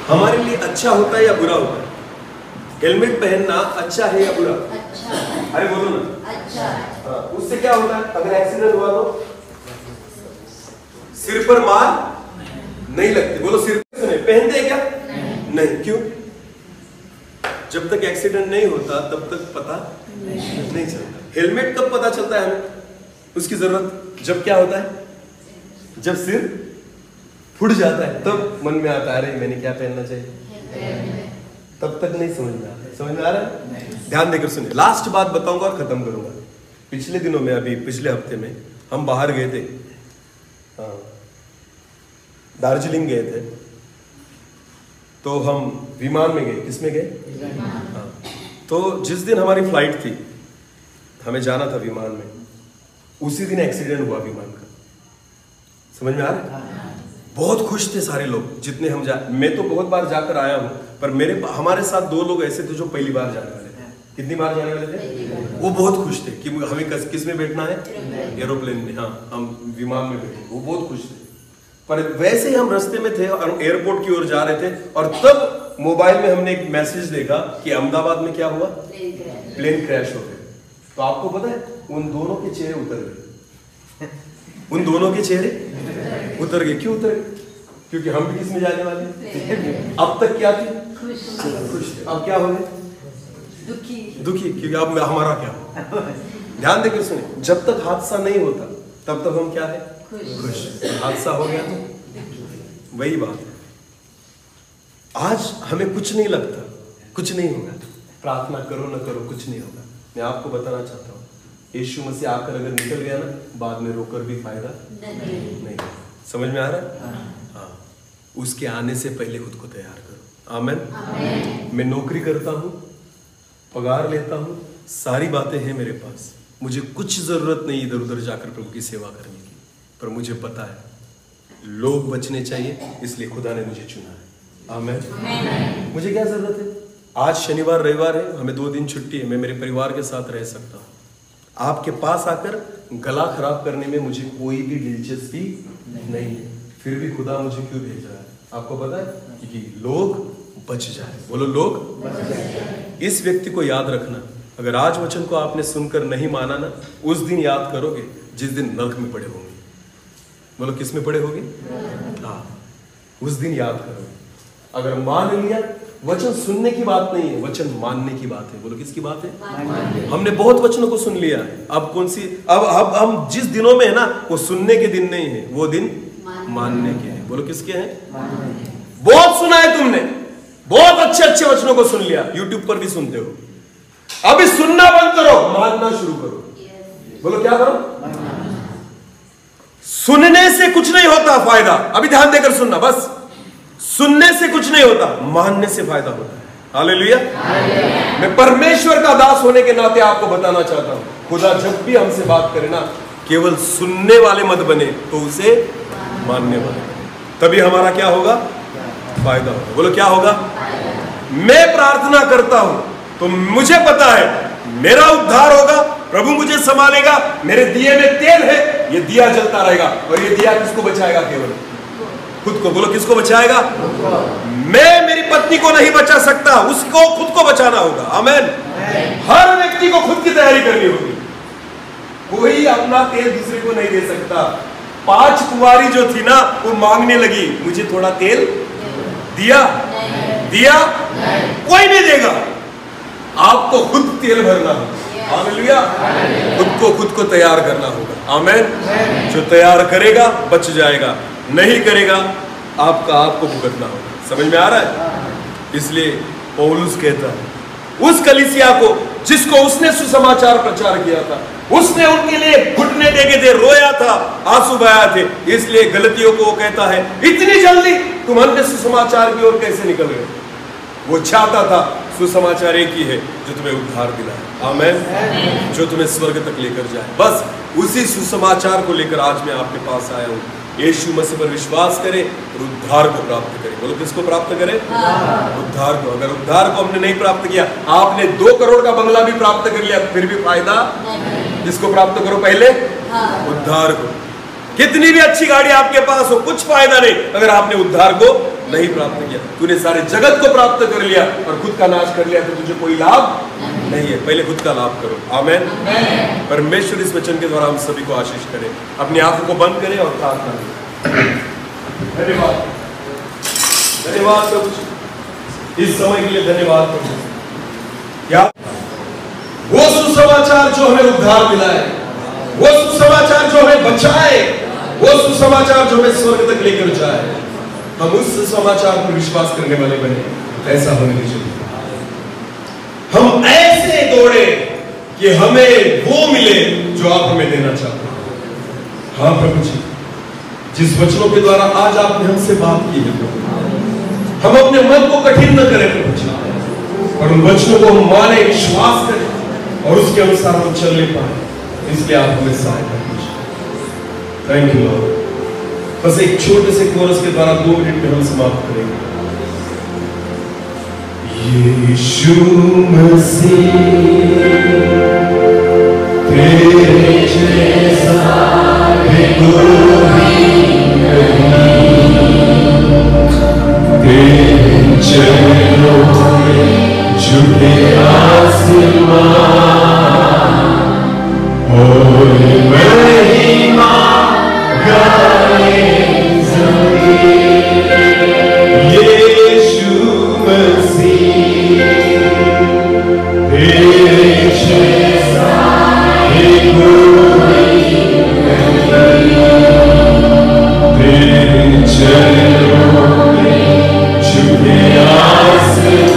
Speaker 2: हमारे लिए अच्छा होता है या बुरा होता है? हेलमेट पहनना अच्छा है या बुरा? अच्छा। अरे बोलो ना। अच्छा। उससे क्या होता है? अगर एक्सीडेंट हुआ तो सिर पर मार नहीं लगती। बोलो सिर पर पहनते क्या? नहीं। क्यों? जब तक एक्सीडेंट नहीं होता तब तक पता नहीं चलता। हेलमेट कब पता चलता है हमें उसकी जरूरत? जब क्या होता है? जब सिर फूट जाता है तब मन में आता है अरे मैंने क्या पहनना चाहिए। तब तक नहीं समझ में आता। समझ में आ रहा है? ध्यान देकर सुनिए, लास्ट बात बताऊंगा और खत्म करूंगा। पिछले दिनों में, अभी पिछले हफ्ते में हम बाहर गए थे, दार्जिलिंग गए थे। तो हम विमान में गए। किसमें गए? हाँ। तो जिस दिन हमारी फ्लाइट थी, हमें जाना था विमान में, उसी दिन एक्सीडेंट हुआ विमान का। समझ में आ रहा है? बहुत खुश थे सारे लोग जितने हम मैं तो बहुत बार जाकर आया हूं, पर हमारे साथ 2 लोग ऐसे थे जो पहली बार जाने वाले थे। कितनी बार जाने वाले थे? वो बहुत खुश थे कि हमें किस में बैठना है? एरोप्लेन में। हाँ, हम विमान में बैठे। वो बहुत खुश थे। पर वैसे ही हम रास्ते में थे और एयरपोर्ट की ओर जा रहे थे, और तब मोबाइल में हमने एक मैसेज देखा कि अहमदाबाद में क्या हुआ? प्लेन क्रैश हो गया। तो आपको पता है उन दोनों के चेहरे उतर गए। उन दोनों के चेहरे उतर गए। क्यों उतर गए? क्योंकि हम भी किसमें जाने वाले? अब तक क्या थे? खुश थे। अब क्या हो गए? दुखी। क्योंकि अब हमारा क्या? ध्यान देकर सुनिए, जब तक हादसा नहीं होता तब तक हम क्या है? खुश। हादसा हो गया तो वही बात है। आज हमें कुछ नहीं लगता, कुछ नहीं होगा। प्रार्थना करो न करो, कुछ नहीं होगा। मैं आपको बताना चाहता हूँ, यीशु मसीह आकर अगर निकल गया ना, बाद में रोकर भी फायदा नहीं। समझ में आ रहा है? हाँ। उसके आने से पहले खुद को तैयार करो। आमीन। मैं नौकरी करता हूँ, पगार लेता हूँ, सारी बातें हैं मेरे पास, मुझे कुछ जरूरत नहीं इधर उधर जाकर प्रभु की सेवा करने की। पर मुझे पता है लोग बचने चाहिए, इसलिए खुदा ने मुझे चुना है। आमीन। मुझे क्या जरूरत है? आज शनिवार रविवार है, हमें 2 दिन छुट्टी है, मैं मेरे परिवार के साथ रह सकता हूँ। आपके पास आकर गला खराब करने में मुझे कोई भी दिलचस्पी नहीं है। फिर भी खुदा मुझे क्यों भेज रहा है? आपको पता है? क्योंकि लोग बच जाए। बोलो लोग बच जाए। इस व्यक्ति को याद रखना, अगर आज वचन को आपने सुनकर नहीं माना ना, उस दिन याद करोगे जिस दिन नरक में पड़े होंगे। बोलो किस में पड़े होंगे? हाँ, उस दिन याद करोगे। अगर मान लिया, वचन सुनने की बात नहीं है, वचन मानने की बात है। बोलो किसकी बात है? हमने बहुत वचनों को सुन लिया, अब कौन सी? अब हम जिस दिनों में है ना, वो सुनने के दिन नहीं है, वो दिन मानने के हैं। बोलो किसके हैं? बहुत सुना है तुमने, बहुत अच्छे अच्छे वचनों को सुन लिया, यूट्यूब पर भी सुनते हो। अभी सुनना बंद करो, मानना शुरू करो। बोलो क्या करो? सुनने से कुछ नहीं होता फायदा। अभी ध्यान देकर सुनना, बस सुनने से कुछ नहीं होता, मानने से फायदा होता है। हालेलुया। मैं परमेश्वर का दास होने के नाते आपको बताना चाहता हूं, खुदा जब भी हमसे बात करे ना, केवल सुनने वाले मत बने, तो उसे मानने वाले, तभी हमारा क्या होगा? फायदा होगा। बोलो क्या होगा? मैं प्रार्थना करता हूं तो मुझे पता है मेरा उद्धार होगा, प्रभु मुझे संभालेगा, मेरे दिए में तेल है, ये दिया जलता रहेगा। और ये दिया किसको बचाएगा? केवल
Speaker 4: खुद को। बोलो किसको बचाएगा? मैं मेरी पत्नी को नहीं बचा सकता, उसको खुद को बचाना होगा। आमीन। हर व्यक्ति को खुद की तैयारी करनी होगी। कोई अपना तेल दूसरे को नहीं दे सकता। 5 कुंवारी जो थी ना, वो मांगने लगी, मुझे थोड़ा तेल दिया? दिया? कोई नहीं देगा। आपको खुद तेल भरना होगा। हालेलुया। खुद को तैयार करना होगा। आमीन। जो तैयार करेगा बच जाएगा, नहीं करेगा आपको भुगतना होगा। समझ में आ रहा है? इसलिए पौलुस कहता है उस कलीसिया को जिसको उसने सुसमाचार प्रचार किया था, उसने उनके लिए घुटने टेके थे, रोया था, आंसू बहाया थे। इसलिए गलतियों को वो कहता है इतनी जल्दी तुम अन्य सुसमाचार की ओर कैसे निकल गए? वो चाहता था सुसमाचार एक ही है जो तुम्हें उद्धार दिलाए। आमीन। जो तुम्हें स्वर्ग तक लेकर जाए। बस उसी सुसमाचार को लेकर आज मैं आपके पास आया हूँ। यीशु मसीह पर विश्वास करें और उद्धार को प्राप्त करें। बोलो किसको प्राप्त करें? उद्धार को। अगर उद्धार को हमने नहीं प्राप्त किया, आपने 2 करोड़ का बंगला भी प्राप्त कर लिया, फिर भी फायदा। किसको प्राप्त करो पहले? उद्धार को। कितनी भी अच्छी गाड़ी आपके पास हो, कुछ फायदा नहीं अगर आपने उद्धार को नहीं प्राप्त किया। तूने सारे जगत को प्राप्त कर लिया और खुद का नाश कर लिया तो तुझे कोई लाभ नहीं है। पहले खुद का लाभ करो। आमीन। परमेश्वर इस वचन के द्वारा हम सभी को आशीष करें। अपनी आंखों को बंद करें और प्रार्थना करें। धन्यवाद, धन्यवाद प्रभु, इस समय के लिए धन्यवाद प्रभु। क्या वो सुसमाचार जो हमें उद्धार दिलाए, वो सुसमाचार जो हमें बचाए, वो सुसमाचार जो हमें स्वर्ग तक लेकर जाए, हम उस सुसमाचार पर विश्वास करने वाले बने। ऐसा होने दीजिए। हम ऐसे दौड़े कि हमें वो मिले जो आप हमें देना चाहते हैं। हाँ प्रभु जी, जिस वचनों के द्वारा आज आपने हमसे बात की है प्रभु, हम अपने मन को कठिन न करें प्रभु जी, और उन वचनों को हम माने, विश्वास करें और उसके अनुसार हम चलने पाए। इसलिए आप हमें सहायता कीजिए। Thank you Lord. बस एक छोटे से कोरस के द्वारा 2 मिनट में हम समाप्त करेंगे। यीशु मसीह तेरे जैसा कोई नहीं, तेरे चरणों में झुके आसमान और महिमा गाए ज़मीन। यीशु मसीह तेरे जैसा कोई नहीं, तेरे चरणों में झुके आसमान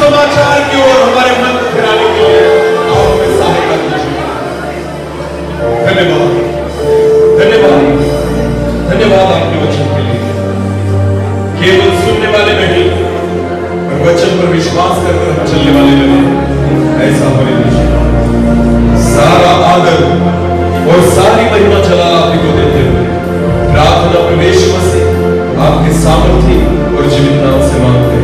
Speaker 2: सुसमाचार की ओर हमारे मन को फिराने के लिए आओ हमें सहायता कीजिए। धन्यवाद, धन्यवाद, धन्यवाद आपके वचन के लिए। केवल सुनने वाले नहीं और वचन पर विश्वास करके हम चलने वाले बने, ऐसा होने दीजिए। सारा आदर और सारी महिमा जलाल आप को देते हुए प्रार्थना प्रवेश से आपके सामर्थ्य और जीवित नाम से मांगते